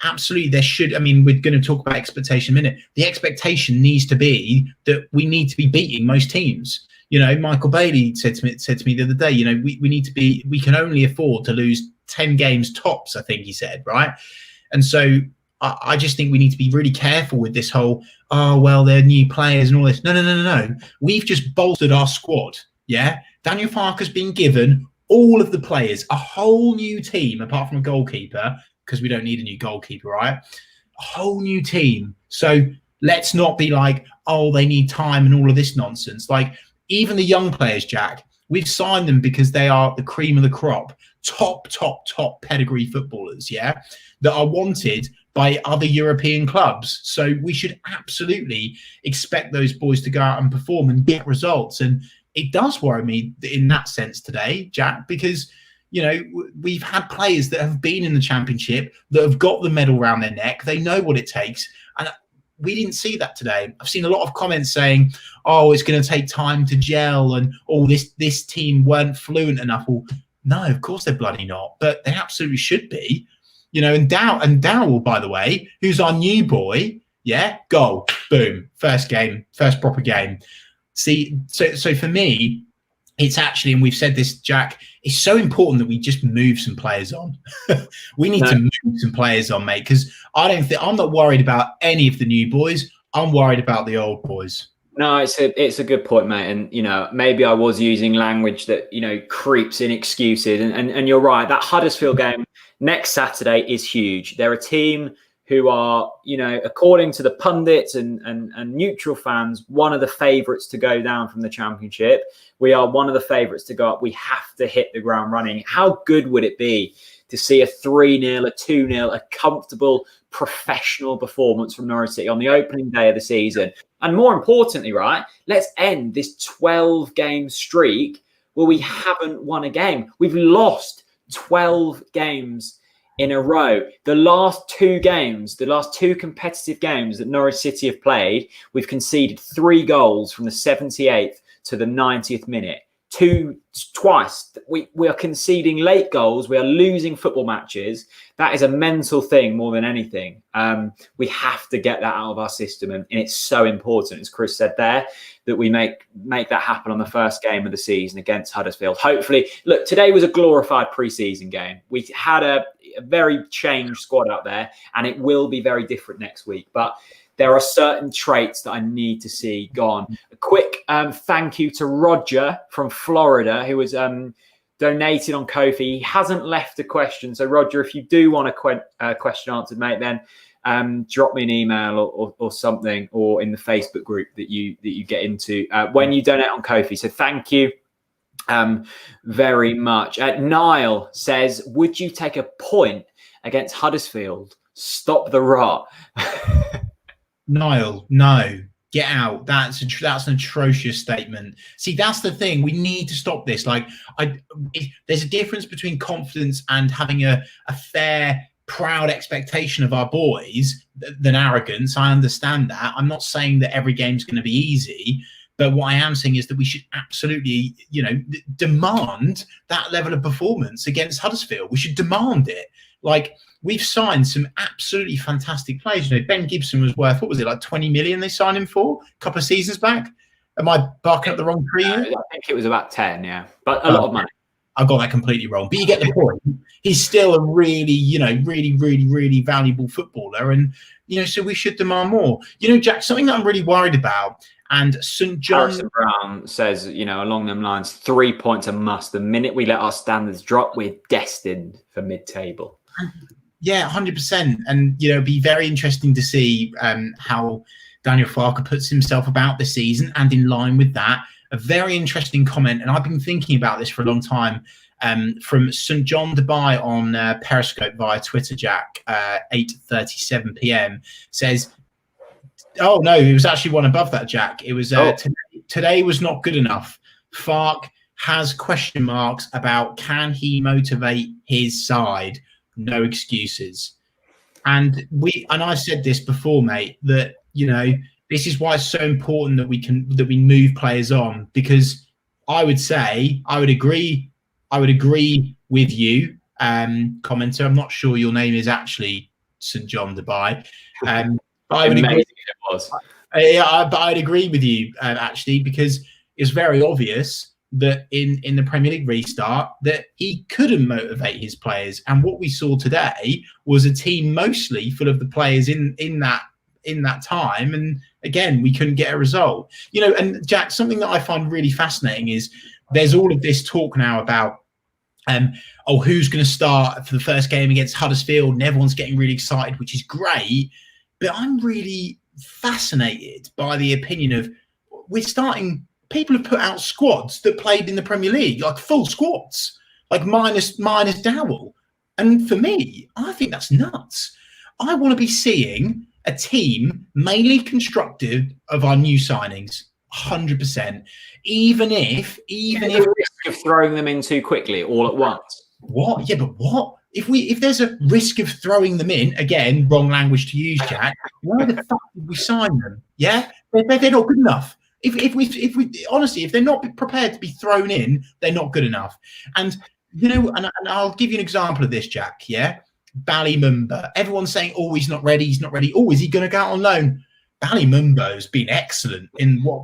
Absolutely, there should. I mean, we're going to talk about expectation in a minute. The expectation needs to be that we need to be beating most teams. Michael Bailey said to me the other day, we can only afford to lose 10 games tops, I think he said, right? And so I just think we need to be really careful with this whole, oh, well, they're new players and all this. No. We've just bolstered our squad. Yeah. Daniel Farke's been given all of the players, a whole new team, apart from a goalkeeper, because we don't need a new goalkeeper, right? A whole new team. So let's not be like, oh, they need time and all of this nonsense. Like, even the young players, Jack, we've signed them because they are the cream of the crop, top pedigree footballers, yeah, that are wanted by other European clubs. So we should absolutely expect those boys to go out and perform and get results. And it does worry me in that sense today, Jack, because, you know, we've had players that have been in the Championship, that have got the medal around their neck. They know what it takes. And we didn't see that today. I've seen a lot of comments saying, oh, it's going to take time to gel and this team weren't fluent enough. Well, no, of course they're bloody not, but they absolutely should be. You know, and Dowell, by the way, who's our new boy, yeah, goal, boom, first proper game. See, so for me, it's actually, and we've said this, Jack, it's so important that we just move some players on. We need to move some players on, mate, because I'm not worried about any of the new boys. I'm worried about the old boys. No, it's a good point, mate. And, you know, maybe I was using language that, you know, creeps in excuses. And you're right. That Huddersfield game next Saturday is huge. They're a team who are, you know, according to the pundits and neutral fans, one of the favourites to go down from the Championship. We are one of the favourites to go up. We have to hit the ground running. How good would it be to see a 3-0, a 2-0, a comfortable, professional performance from Norwich City on the opening day of the season? And more importantly, right, let's end this 12-game streak where we haven't won a game. We've lost 12 games in a row. The last two competitive games that Norwich City have played, we've conceded 3 goals from the 78th to the 90th minute. Twice. We are conceding late goals. We are losing football matches. That is a mental thing more than anything. We have to get that out of our system, and it's so important, as Chris said there, that we make that happen on the first game of the season against Huddersfield. Hopefully, look, today was a glorified pre-season game. We had a very changed squad out there, and it will be very different next week. But there are certain traits that I need to see gone. A quick thank you to Roger from Florida, who was donated on Ko-fi. He hasn't left a question. So, Roger, if you do want a question answered, mate, then drop me an email or something, or in the Facebook group that you get into when you donate on Ko-fi. So thank you very much. Niall says, would you take a point against Huddersfield? Stop the rot. Niall, no, get out. That's an atrocious statement. See, that's the thing. We need to stop this. Like, there's a difference between confidence and having a fair, proud expectation of our boys than arrogance. I understand that. I'm not saying that every game's going to be easy, but what I am saying is that we should absolutely, you know, demand that level of performance against Huddersfield. We should demand it. Like, we've signed some absolutely fantastic players. You know, Ben Gibson was worth, what was it, like 20 million they signed him for a couple of seasons back? Am I barking up the wrong tree? I think it was about 10, yeah. But a lot of money. I got that completely wrong. But you get the point. He's still a really, you know, really valuable footballer. And, you know, so we should demand more. You know, Jack, something that I'm really worried about, and St. John... Harrison Brown says, you know, along them lines, 3 points a must. The minute we let our standards drop, we're destined for mid-table. Yeah, 100%. And, you know, it'd be very interesting to see how Daniel Farke puts himself about the season, and in line with that, a very interesting comment, and I've been thinking about this for a long time, from St. John Dubai on Periscope via Twitter, Jack, 8:37 p.m. says, oh, no, it was actually one above that, Jack. It was today was not good enough. Farke has question marks about can he motivate his side. No excuses. And I said this before, mate, that, you know, this is why it's so important that we move players on, because I would agree with you, commenter. I'm not sure your name is actually St. John Dubai. But I would agree. It was. But I'd agree with you actually, because it's very obvious that in the Premier League restart that he couldn't motivate his players. And what we saw today was a team mostly full of the players in that time. And again, we couldn't get a result. And Jack, something that I find really fascinating is there's all of this talk now about who's going to start for the first game against Huddersfield, and everyone's getting really excited, which is great. But I'm really fascinated by the opinion of we're starting. People have put out squads that played in the Premier League, like full squads, like minus Dowell. And for me, I think that's nuts. I want to be seeing a team mainly constructed of our new signings, 100%. Even if the risk of throwing them in too quickly all at once. What? Yeah, but what? If there's a risk of throwing them in, again, wrong language to use, Jack, why the fuck did we sign them? Yeah? They're not good enough. If we honestly, if they're not prepared to be thrown in, they're not good enough. And and I'll give you an example of this, Jack. Yeah, Ballymumba. Everyone's saying, "Oh, he's not ready. He's not ready. Oh, is he going to go out on loan?" Ballymumba has been excellent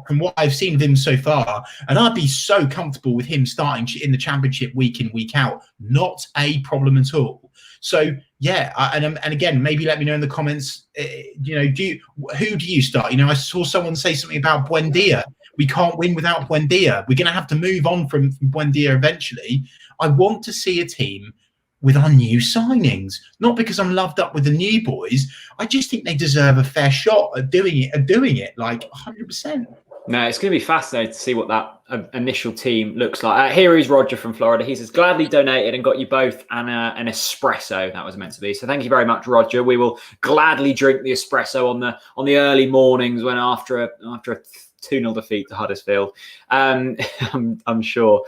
from what I've seen of him so far, and I'd be so comfortable with him starting in the Championship week in, week out. Not a problem at all. So yeah, and again, maybe let me know in the comments. Who do you start? I saw someone say something about Buendia. We can't win without Buendia. We're going to have to move on from Buendia eventually. I want to see a team with our new signings, not because I'm loved up with the new boys. I just think they deserve a fair shot at doing it like 100%. No, it's going to be fascinating to see what that initial team looks like. Here is Roger from Florida. He says, gladly donated and got you both an espresso. That was meant to be. So thank you very much, Roger. We will gladly drink the espresso on the early mornings when after a 2-0 defeat to Huddersfield. I'm sure.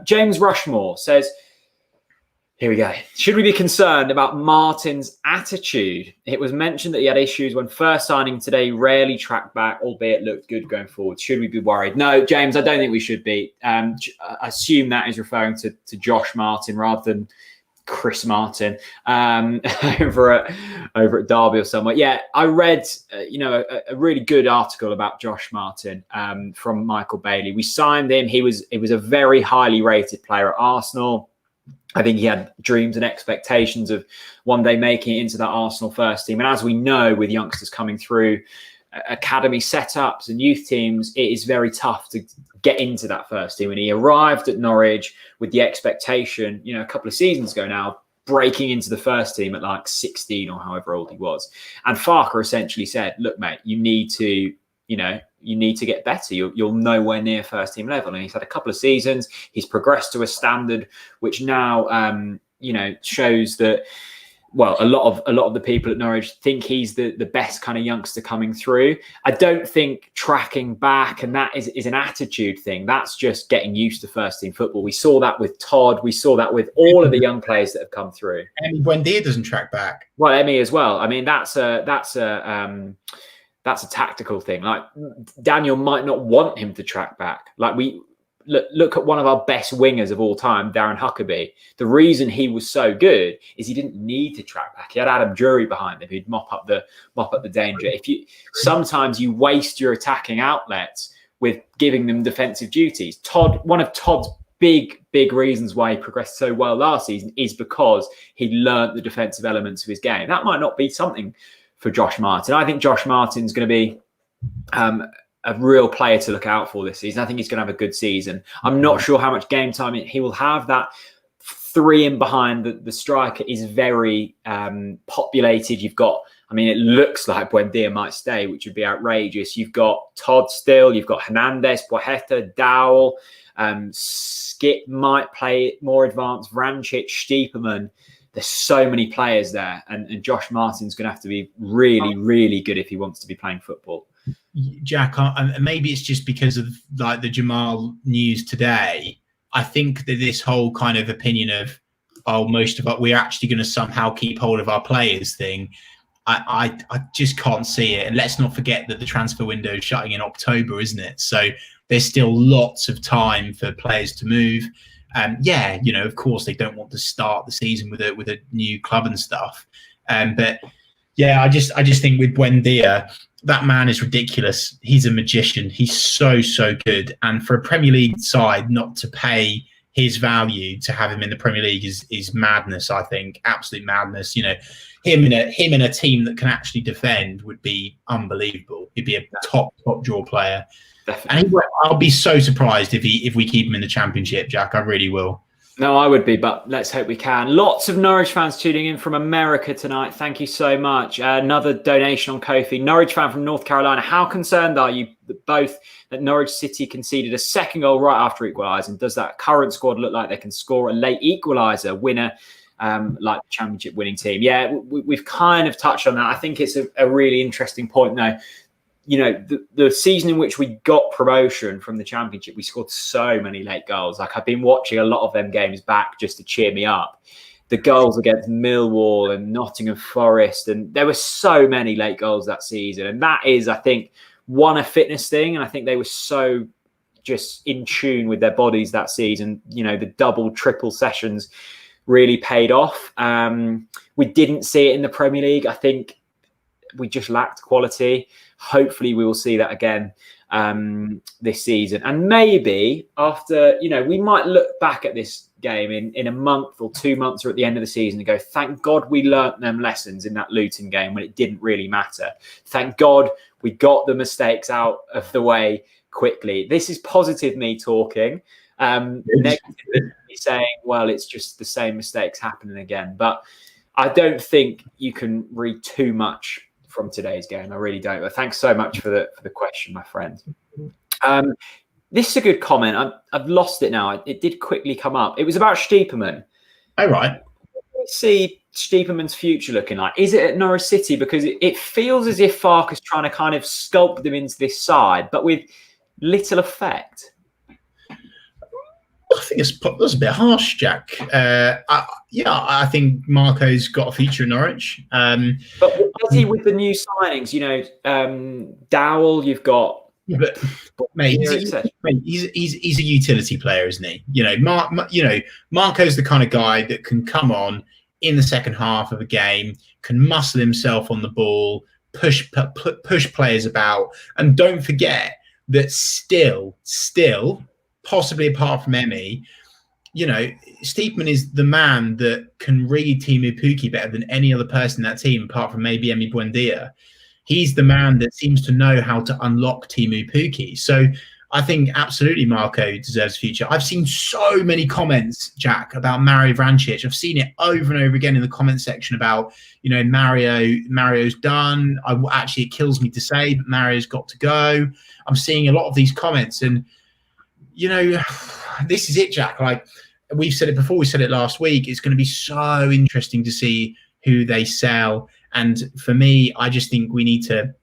James Rushmore says, here we go. Should we be concerned about Martin's attitude? It was mentioned that he had issues when first signing today, rarely tracked back, albeit looked good going forward. Should we be worried? No, James, I don't think we should be. I assume that is referring to Josh Martin rather than Chris Martin over at Derby or somewhere. Yeah, I read a really good article about Josh Martin from Michael Bailey. We signed him. He was a very highly rated player at Arsenal. I think he had dreams and expectations of one day making it into that Arsenal first team. And as we know, with youngsters coming through academy setups and youth teams, it is very tough to get into that first team. And he arrived at Norwich with the expectation, a couple of seasons ago now, breaking into the first team at like 16 or however old he was. And Farke essentially said, look, mate, you need to get better. You're nowhere near first team level. And he's had a couple of seasons. He's progressed to a standard which now, shows that, well, a lot of the people at Norwich think he's the best kind of youngster coming through. I don't think tracking back, and that is an attitude thing. That's just getting used to first team football. We saw that with Todd. We saw that with all of the young players that have come through. And Buendia doesn't track back. Well, Emmy as well. I mean, that's a tactical thing. Like Daniel might not want him to track back. Like we look at one of our best wingers of all time, Darren Huckabee. The reason he was so good is he didn't need to track back. He had Adam Drury behind him who'd mop up the danger. Sometimes you waste your attacking outlets with giving them defensive duties. One of Todd's big reasons why he progressed so well last season is because he learnt the defensive elements of his game. That might not be something for Josh Martin. I think Josh Martin's going to be a real player to look out for this season. I think he's going to have a good season. I'm not sure how much game time he will have. That three in behind the striker is very populated. You've got, it looks like Buendia might stay, which would be outrageous. You've got Todd still. You've got Hernandez, Boheta, Dowell. Skip might play more advanced. Vrancic, Stiepermann. There's so many players there, and Josh Martin's going to have to be really, really good if he wants to be playing football. Jack, maybe it's just because of like the Jamal news today. I think that this whole kind of opinion of, we're actually going to somehow keep hold of our players thing. I just can't see it. And let's not forget that the transfer window is shutting in October, isn't it? So there's still lots of time for players to move. Of course, they don't want to start the season with a new club and stuff. But Yeah, I just think with Buendia, that man is ridiculous. He's a magician. He's so good. And for a Premier League side not to pay his value to have him in the Premier League is madness. I think absolute madness. You know, him in a team that can actually defend would be unbelievable. He'd be a top draw player. Definitely. And I'll be so surprised if we keep him in the Championship, Jack. I really will. No, I would be, but let's hope we can. Lots of Norwich fans tuning in from America tonight. Thank you so much. Another donation on Ko-fi. Norwich fan from North Carolina. How concerned are you both that Norwich City conceded a second goal right after equalising? Does that current squad look like they can score a late equaliser winner like the Championship winning team? Yeah, we've kind of touched on that. I think it's a really interesting point though. You know, the season in which we got promotion from the Championship, we scored so many late goals. Like, I've been watching a lot of them games back just to cheer me up. The goals against Millwall and Nottingham Forest, and there were so many late goals that season. And that is, I think, a fitness thing. And I think they were so just in tune with their bodies that season. You know, the double, triple sessions really paid off. We didn't see it in the Premier League. I think we just lacked quality. Hopefully we will see that again this season. And maybe after, you know, we might look back at this game in a month or 2 months or at the end of the season and go, thank God we learnt them lessons in that Luton game when it didn't really matter. Thank God we got the mistakes out of the way quickly. This is positive me talking. Negative me saying, well, it's just the same mistakes happening again. But I don't think you can read too much from today's game. I really don't. But thanks so much for the question, my friend. This is a good comment. I've lost it now. It did quickly come up. It was about Stiepermann. Oh, right. Let's see Stiepermann's future looking like. Is it at Norwich City? Because it feels as if Farke is trying to kind of sculpt them into this side, but with little effect. I think that's a bit harsh, Jack. I think Marco's got a future in Norwich. But what does he with the new signings? You know, Dowell, you've got. But mate, he's a utility player, isn't he? You know, Marco's the kind of guy that can come on in the second half of a game, can muscle himself on the ball, push players about, and don't forget that still, possibly apart from Emmy, you know, Stiepermann is the man that can read Teemu Pukki better than any other person in that team, apart from maybe Emmy Buendia. He's the man that seems to know how to unlock Teemu Pukki. So I think absolutely Marco deserves a future. I've seen so many comments, Jack, about Mario Vrancic. I've seen it over and over again in the comment section about, you know, Mario's done. Actually, it kills me to say, but Mario's got to go. I'm seeing a lot of these comments, and you know, this is it, Jack. Like we've said it before, we said it last week. It's going to be so interesting to see who they sell. And for me, I just think we need to.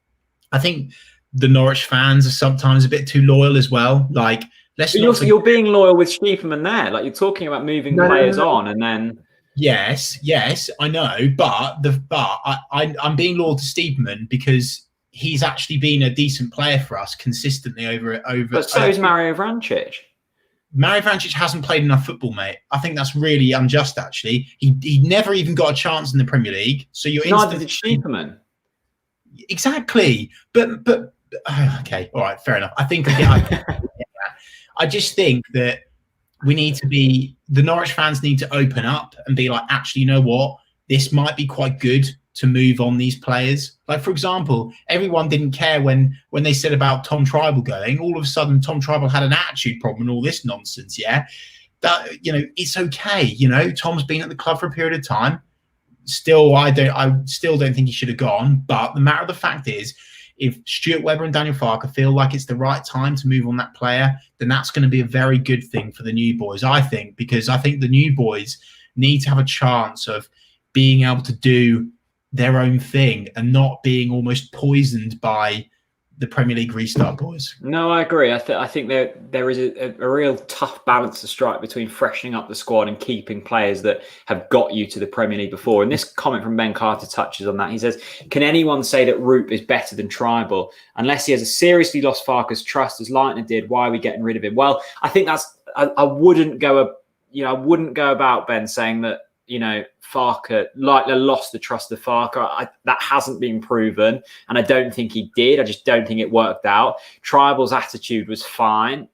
I think the Norwich fans are sometimes a bit too loyal as well. Like, you're being loyal with Stiepermann there. Like, you're talking about moving players on, and then yes, I know, but I'm being loyal to Stiepermann because he's actually been a decent player for us consistently over. But so is Mario Vrancic. Mario Vrancic hasn't played enough football, mate. I think that's really unjust, actually. He never even got a chance in the Premier League. So you're neither did Stiepermann. Exactly. But okay, all right, fair enough. I think I just think that the Norwich fans need to open up and be like, actually, you know what? This might be quite good to move on these players. Like, for example, everyone didn't care when they said about Tom Tribal going. All of a sudden, Tom Tribal had an attitude problem and all this nonsense, yeah? That, you know, it's okay. You know, Tom's been at the club for a period of time. Still, I still don't think he should have gone. But the matter of the fact is, if Stuart Webber and Daniel Farke feel like it's the right time to move on that player, then that's going to be a very good thing for the new boys, I think, because I think the new boys need to have a chance of being able to do their own thing and not being almost poisoned by the Premier League restart boys. No, I agree. I think there is a real tough balance to strike between freshening up the squad and keeping players that have got you to the Premier League before. And this comment from Ben Carter touches on that. He says, can anyone say that Roop is better than Tribal? Unless he has a seriously lost Farke's trust as Leitner did, why are we getting rid of him? Well, I think I wouldn't go about, Ben, saying that Farke lost the trust of Farke. That hasn't been proven, and I don't think he did. I just don't think it worked out. Tribal's attitude was fine.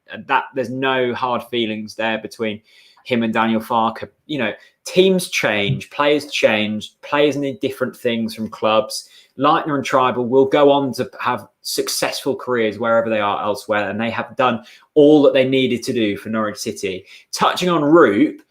There's no hard feelings there between him and Daniel Farke. Teams change, players need different things from clubs. Leitner and Tribal will go on to have successful careers wherever they are elsewhere, and they have done all that they needed to do for Norwich City. Touching on Roop,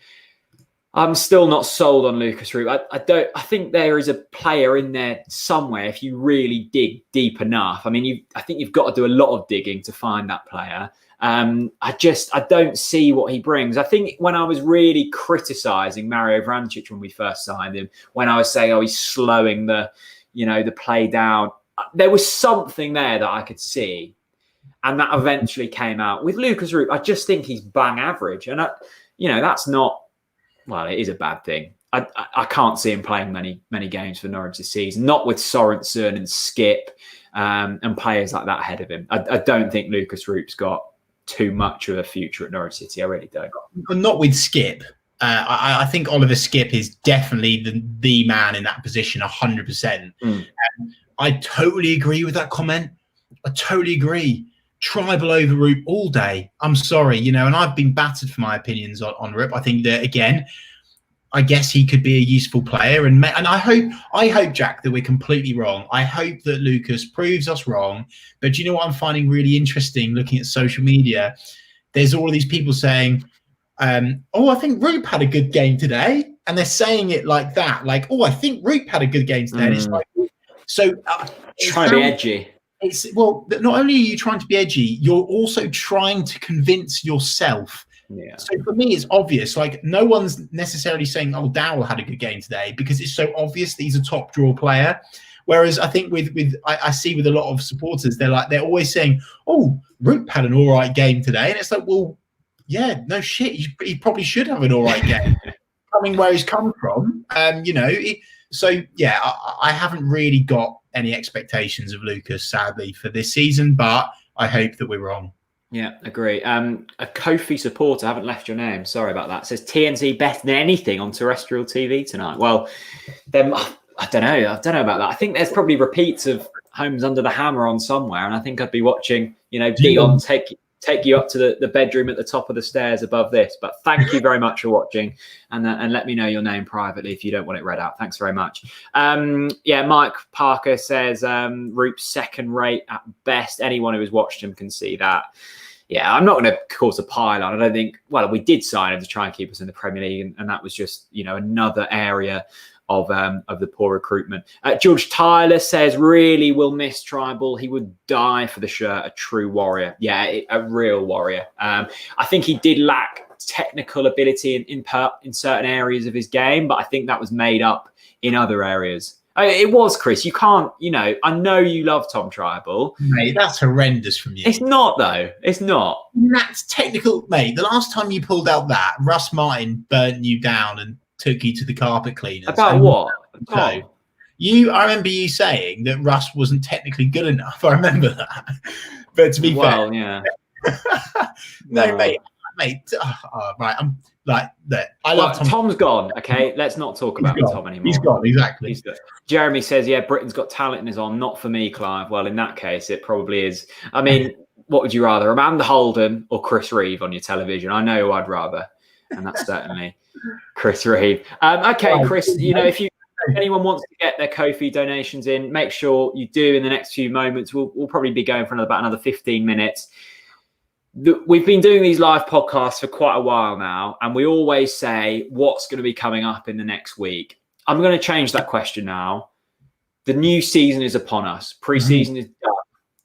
I'm still not sold on Lucas Roop. I think there is a player in there somewhere if you really dig deep enough. I think you've got to do a lot of digging to find that player. I don't see what he brings. I think when I was really criticising Mario Vrancic when we first signed him, when I was saying, he's slowing the play down, there was something there that I could see, and that eventually came out. With Lucas Roop, I just think he's bang average, and that's not. Well, it is a bad thing. I can't see him playing many games for Norwich this season, not with Sorensen and Skip and players like that ahead of him. I don't think Lucas Roop's got too much of a future at Norwich City. I really don't. Not with Skip. I think Oliver Skip is definitely the man in that position, 100%. I totally agree with that comment. I totally agree. Tribal over Roop all day. I'm sorry, and I've been battered for my opinions on Roop. I think that, again, I guess he could be a useful player, and I hope, Jack, that we're completely wrong. I hope that Lucas proves us wrong. But do you know what I'm finding really interesting looking at social media? There's all of these people saying, I think Roop had a good game today, and they're saying it like that, like, I think Roop had a good game today. And it's like, so trying to be edgy. Not only are you trying to be edgy, you're also trying to convince yourself. Yeah. So for me, it's obvious. Like, no one's necessarily saying, Dowell had a good game today, because it's so obvious that he's a top draw player. Whereas I think I see with a lot of supporters, they're always saying, Roop had an all right game today. And it's like, well, yeah, no shit. He probably should have an all right game coming where he's come from. So yeah, I haven't really got any expectations of Lucas, sadly, for this season, but I hope that we're wrong. Yeah, agree. A Kofi supporter, I haven't left your name, sorry about that, says TNC better than anything on terrestrial TV tonight. Well, then I don't know about that. I think there's probably repeats of Homes Under the Hammer on somewhere, and I think I'd be watching, Dion take you up to the bedroom at the top of the stairs above this. But thank you very much for watching, and let me know your name privately if you don't want it read out. Thanks very much. Mike Parker says Roop's second rate at best. Anyone who has watched him can see that. Yeah, I'm not going to cause a pile on. I don't think. Well, we did sign him to try and keep us in the Premier League, and that was just another area of the poor recruitment. George Tyler says, really will miss Tribal. He would die for the shirt. A true warrior. Yeah, a real warrior. I think he did lack technical ability in certain areas of his game, but I think that was made up in other areas. It was, Chris. You can't, I know you love Tom Tribal. Mate, that's horrendous from you. It's not, though. It's not. That's technical. Mate, the last time you pulled out that, Russ Martin burnt you down and took you to the carpet cleaners. About what? I remember you saying that Russ wasn't technically good enough. I remember that. But to be fair, yeah. No, mate. Right. I'm like that. I love Tom. Tom's gone. Okay, let's not talk about Tom anymore. He's gone. Exactly. He's good. Jeremy says, "Yeah, Britain's Got Talent is on. Not for me, Clive." Well, in that case, it probably is. I mean, what would you rather, Amanda Holden or Chris Reeve on your television? I know who I'd rather, and that's certainly Chris Reeve. Okay, Chris. If anyone wants to get their Ko-fi donations in, make sure you do in the next few moments. We'll probably be going for about another 15 minutes. We've been doing these live podcasts for quite a while now, and we always say what's going to be coming up in the next week. I'm going to change that question now. The new season is upon us. Pre-season is done.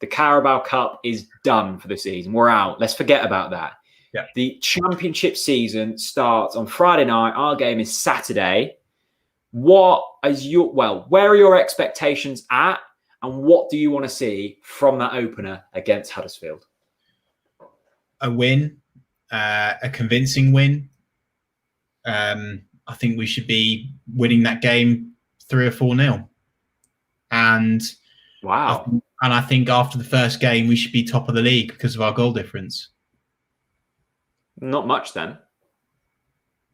The Carabao Cup is done for the season. We're out. Let's forget about that. Yeah. The championship season starts on Friday night. Our game is Saturday. Where are your expectations at, and what do you want to see from that opener against Huddersfield? A win, a convincing win. I think we should be winning that game 3 or 4-0. And wow. I think after the first game, we should be top of the league because of our goal difference. Not much then.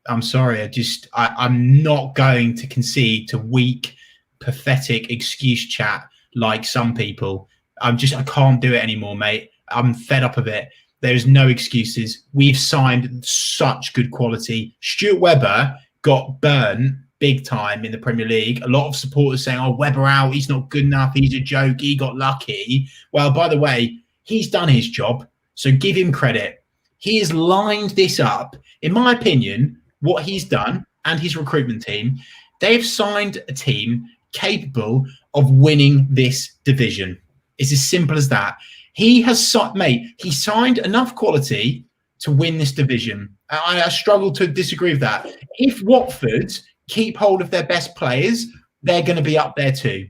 I'm sorry. I'm not going to concede to weak, pathetic excuse chat like some people. I can't do it anymore, mate. I'm fed up of it. There's no excuses. We've signed such good quality. Stuart Webber got burnt big time in the Premier League. A lot of supporters saying, oh, Webber out, he's not good enough, he's a joke, he got lucky. Well, by the way, he's done his job, so give him credit. He has lined this up. In my opinion, what he's done and his recruitment team, they've signed a team capable of winning this division. It's as simple as that. He signed enough quality to win this division. I struggle to disagree with that. If Watford keep hold of their best players, they're going to be up there too.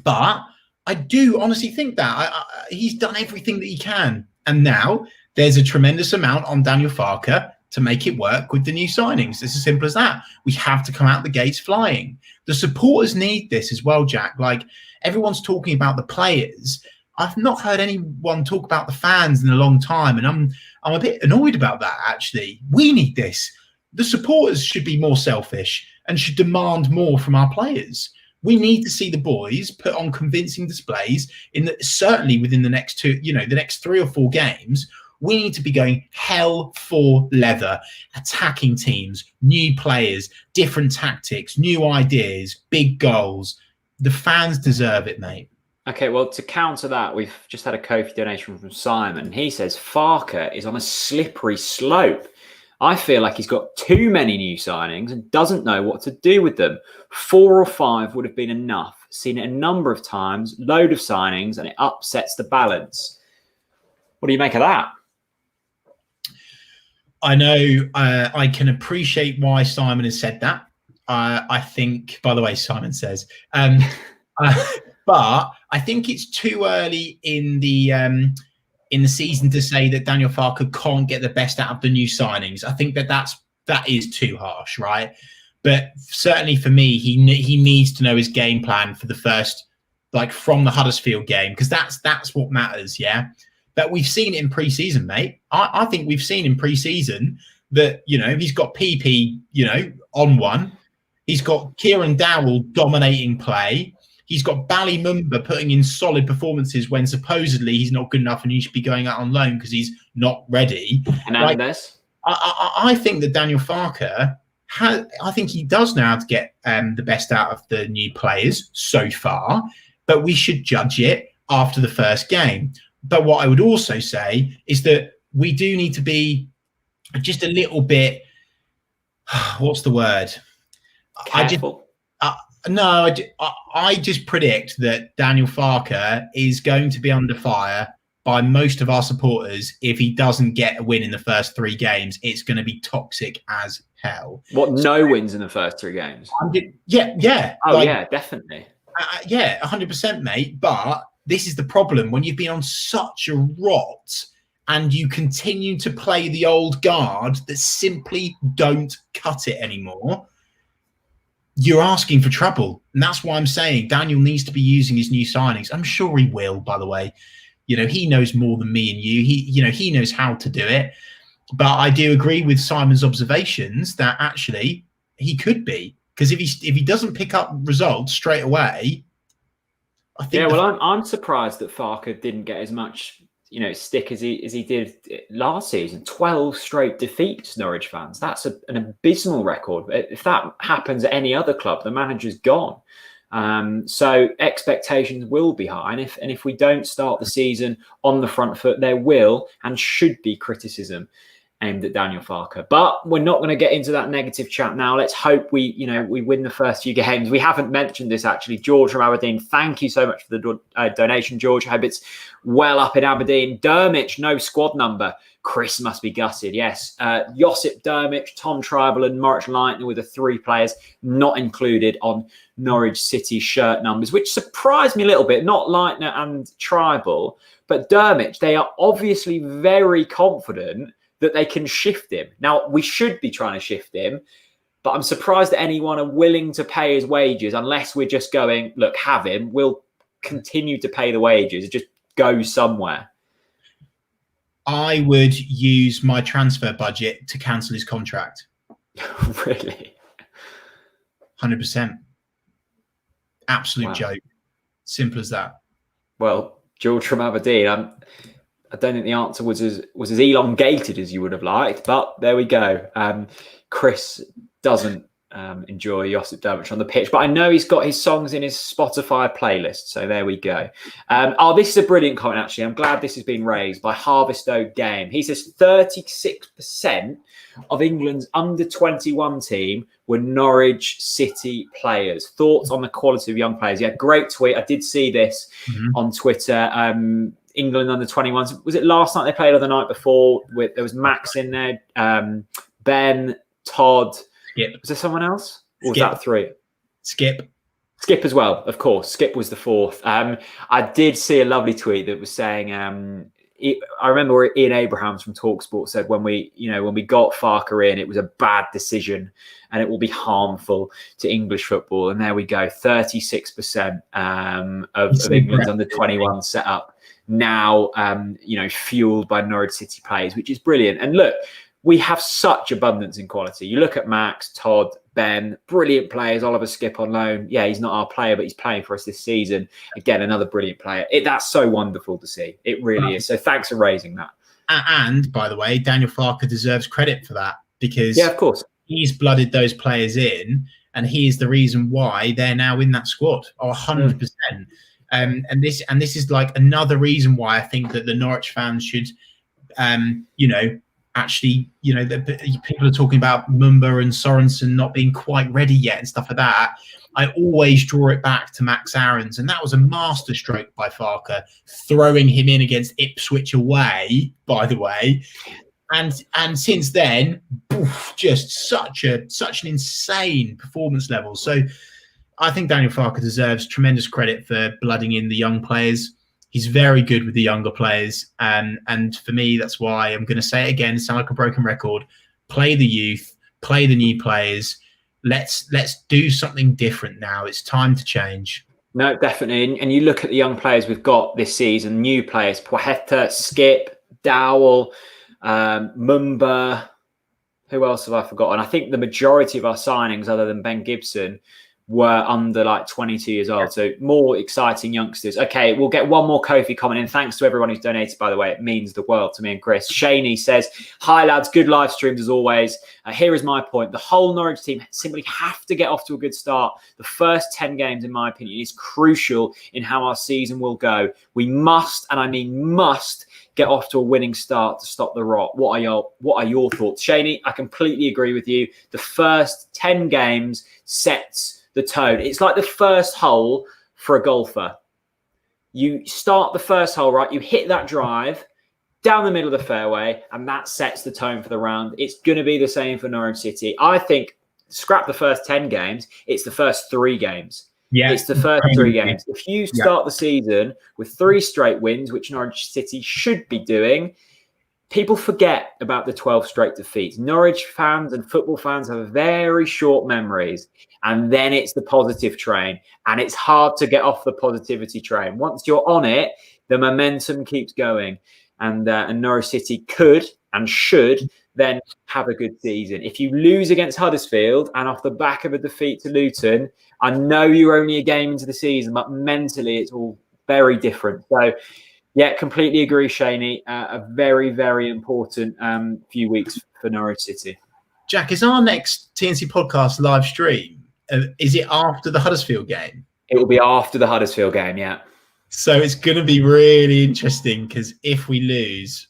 But I do honestly think that he's done everything that he can. And now there's a tremendous amount on Daniel Farke to make it work with the new signings. It's as simple as that. We have to come out the gates flying. The supporters need this as well, Jack. Like, everyone's talking about the players. I've not heard anyone talk about the fans in a long time, and I'm a bit annoyed about that, actually. We need this. The supporters should be more selfish and should demand more from our players. We need to see the boys put on convincing displays certainly within the next the next 3 or 4 games. We need to be going hell for leather, attacking teams, new players, different tactics, new ideas, big goals. The fans deserve it, mate. Okay, well, to counter that, we've just had a Kofi donation from Simon. He says Farke is on a slippery slope. I feel like he's got too many new signings and doesn't know what to do with them. 4 or 5 would have been enough. Seen it a number of times, load of signings, and it upsets the balance. What do you make of that? I know I can appreciate why Simon has said that. I think, by the way, Simon says, but I think it's too early in the season to say that Daniel Farke can't get the best out of the new signings. I think that is too harsh, right? But certainly for me, he needs to know his game plan for the first, from the Huddersfield game, because that's what matters, yeah. But we've seen it in pre-season, mate. I think we've seen in pre-season that, he's got PP, on one. He's got Kieran Dowell dominating play. He's got Ballymumba putting in solid performances when supposedly he's not good enough and he should be going out on loan because he's not ready. And I think that Daniel Farke, I think he does know how to get the best out of the new players so far, but we should judge it after the first game. But what I would also say is that we do need to be just a little bit, what's the word? Careful. I just predict that Daniel Farke is going to be under fire by most of our supporters. If he doesn't get a win in the first 3 games, it's going to be toxic as hell. No wins in the first 3 games? Yeah. Oh, yeah, definitely. 100%, mate. But this is the problem. When you've been on such a rot and you continue to play the old guard that simply don't cut it anymore, you're asking for trouble. And that's why I'm saying Daniel needs to be using his new signings. I'm sure he will, by the way. He knows more than me and you. He knows how to do it. But I do agree with Simon's observations that actually he could be. Because if he doesn't pick up results straight away, I think. Yeah, well, I'm surprised that Farke didn't get as much, stick as he did last season. 12 straight defeats, Norwich fans. That's an abysmal record. If that happens at any other club, the manager's gone. So expectations will be high, and if we don't start the season on the front foot, there will and should be criticism aimed at Daniel Farke. But we're not going to get into that negative chat now. Let's hope we win the first few games. We haven't mentioned this, actually. George from Aberdeen, thank you so much for the donation, George. I hope it's well up in Aberdeen. Dermich, no squad number. Chris must be gutted, yes. Josip Dermich, Tom Tribal and Norwich Leitner were the 3 players not included on Norwich City shirt numbers, which surprised me a little bit. Not Leitner and Tribal, but Dermich. They are obviously very confident that they can shift him. Now, we should be trying to shift him, but I'm surprised that anyone are willing to pay his wages unless we're just going, look, have him. We'll continue to pay the wages. Just go somewhere. I would use my transfer budget to cancel his contract. Really? 100%. Absolute joke. Simple as that. Well, George from Aberdeen, I don't think the answer was as elongated as you would have liked, but there we go. Chris doesn't enjoy Josip Dermich on the pitch, but I know he's got his songs in his Spotify playlist, so there we go. This is a brilliant comment, actually. I'm glad this has been raised by Harvesto Game. He says 36% of England's under-21 team were Norwich City players. Thoughts on the quality of young players? Yeah, great tweet. I did see this on Twitter. England under-21s. Was it last night they played or the night before? There was Max in there, Ben, Todd. Skip. Was there someone else? Or was Skip. that three? Skip as well, of course. Skip was the fourth. I did see a lovely tweet that was saying, I remember where Ian Abrahams from TalkSport said when we got Farke in, it was a bad decision and it will be harmful to English football. And there we go, 36% of England's under 21 setup now, fueled by Norwich City players, which is brilliant. And look, we have such abundance in quality. You look at Max, Todd, Ben, brilliant players. Oliver Skip on loan. Yeah, he's not our player, but he's playing for us this season. Again, another brilliant player. That's so wonderful to see. It really is. So thanks for raising that. And by the way, Daniel Farke deserves credit for that because of course, he's blooded those players in, and he is the reason why they're now in that squad. 100%. And this is like another reason why I think that the Norwich fans should, actually, people are talking about Mumba and Sorensen not being quite ready yet and stuff like that. I always draw it back to Max Aarons, and that was a masterstroke by Farke, throwing him in against Ipswich away, by the way. And since then, just such an insane performance level. So I think Daniel Farke deserves tremendous credit for blooding in the young players. He's very good with the younger players. And for me, that's why I'm going to say it again, sound like a broken record. Play the youth, play the new players. Let's do something different now. It's time to change. No, definitely. And you look at the young players we've got this season, new players, Poeta, Skip, Dowell, Mumba. Who else have I forgotten? I think the majority of our signings, other than Ben Gibson, were under like 22 years old. So more exciting youngsters. Okay, we'll get one more Kofi comment in. Thanks to everyone who's donated, by the way. It means the world to me and Chris. Shaney says, hi lads, good live streams as always. Here is my point. The whole Norwich team simply have to get off to a good start. The first 10 games, in my opinion, is crucial in how our season will go. We must, and I mean must, get off to a winning start to stop the rot. What are your thoughts? Shaney, I completely agree with you. The first 10 games sets the tone. It's like the first hole for a golfer. You start the first hole, right? You hit that drive down the middle of the fairway, and that sets the tone for the round. It's going to be the same for Norwich City. I think, scrap the first 10 games, it's the first 3 games. Yeah, it's the first 3 games. If you start the season with 3 straight wins, which Norwich City should be doing, people forget about the 12 straight defeats. Norwich fans and football fans have very short memories. And then it's the positive train. And it's hard to get off the positivity train. Once you're on it, the momentum keeps going. And Norwich City could and should then have a good season. If you lose against Huddersfield and off the back of a defeat to Luton, I know you're only a game into the season, but mentally it's all very different. So, yeah, completely agree, Shaney. A very, very important few weeks for Norwich City. Jack, is our next TNC podcast live stream? Is it after the Huddersfield game? It will be after the Huddersfield game, yeah. So it's going to be really interesting because if we lose...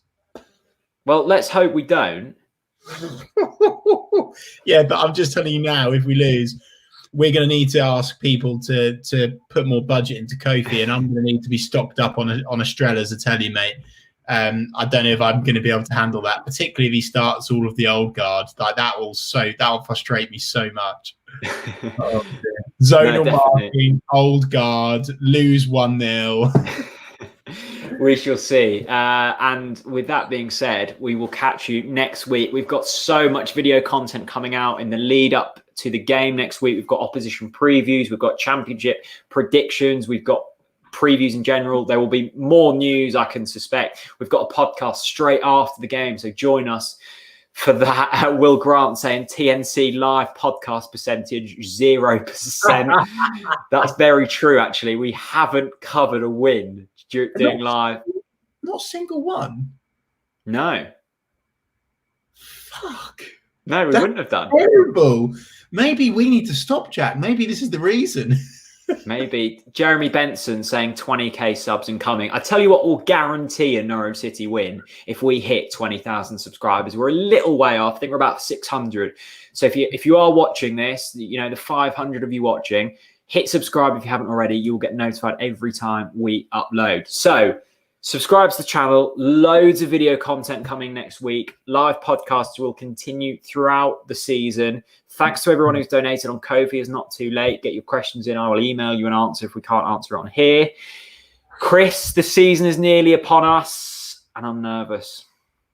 Well, let's hope we don't. Yeah, but I'm just telling you now, if we lose, we're going to need to ask people to put more budget into Kofi, and I'm going to need to be stocked up on Estrellas, I tell you, mate. I don't know if I'm going to be able to handle that, particularly if he starts all of the old guard. Like that'll frustrate me so much. Zonal marking, old guard, lose 1-0. We shall see. And with that being said, we will catch you next week. We've got so much video content coming out in the lead up to the game next week. We've got opposition previews. We've got championship predictions. We've got previews in general. There will be more news, I can suspect. We've got a podcast straight after the game. So join us for that. Will Grant saying TNC live podcast percentage 0%. That's very true, actually. We haven't covered a win doing live. Not a single one? No. Fuck. No, we wouldn't have done. Terrible. Maybe we need to stop, Jack. Maybe this is the reason. Maybe. Jeremy Benson saying 20k subs incoming. I tell you what will guarantee a Norwich City win if we hit 20,000 subscribers. We're a little way off. I think we're about 600. So if you are watching this, you know, the 500 of you watching, hit subscribe if you haven't already. You'll get notified every time we upload. So subscribe to the channel. Loads of video content coming next week. Live podcasts will continue throughout the season. Thanks to everyone who's donated on Ko-fi. It's not too late. Get your questions in. I will email you an answer if we can't answer it on here. Chris, the season is nearly upon us and I'm nervous.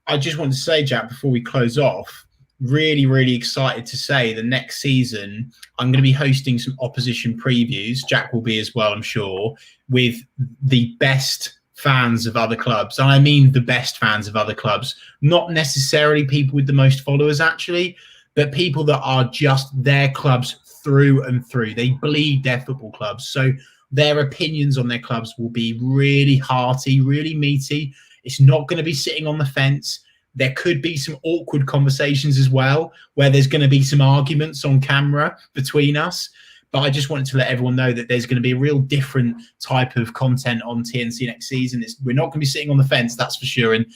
I just want to say, Jack, before we close off, really, really excited to say the next season, I'm going to be hosting some opposition previews. Jack will be as well, I'm sure, with the best fans of other clubs. And I mean the best fans of other clubs, not necessarily people with the most followers, actually, but people that are just their clubs through and through. They bleed their football clubs. So their opinions on their clubs will be really hearty, really meaty. It's not going to be sitting on the fence. There could be some awkward conversations as well, where there's going to be some arguments on camera between us. But I just wanted to let everyone know that there's going to be a real different type of content on TNC next season. We're not going to be sitting on the fence, that's for sure. And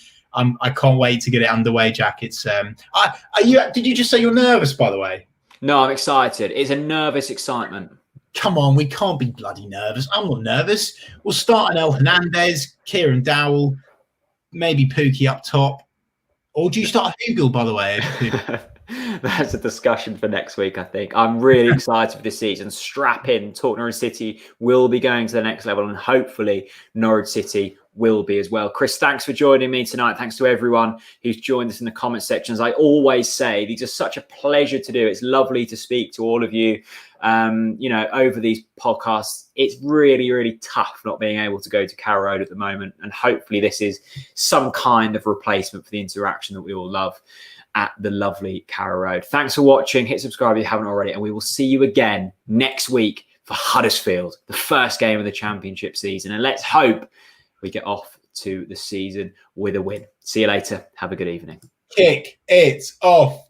I can't wait to get it underway, Jack. It's did you just say you're nervous, by the way? No, I'm excited. It's a nervous excitement. Come on, we can't be bloody nervous. I'm not nervous. We'll start an El Hernandez, Kieran Dowell, maybe Pookie up top. Or do you start a Hugel, by the way? That's a discussion for next week, I think. I'm really excited for this season. Strap in. Talk Norwich City will be going to the next level, and hopefully Norwich City will be as well. Chris, thanks for joining me tonight. Thanks to everyone who's joined us in the comment section. As I always say, these are such a pleasure to do. It's lovely to speak to all of you. You know, over these podcasts, it's really, really tough not being able to go to Carrow Road at the moment. And hopefully this is some kind of replacement for the interaction that we all love at the lovely Carrow Road. Thanks for watching. Hit subscribe if you haven't already. And we will see you again next week for Huddersfield, the first game of the championship season. And let's hope we get off to the season with a win. See you later. Have a good evening. Kick it off.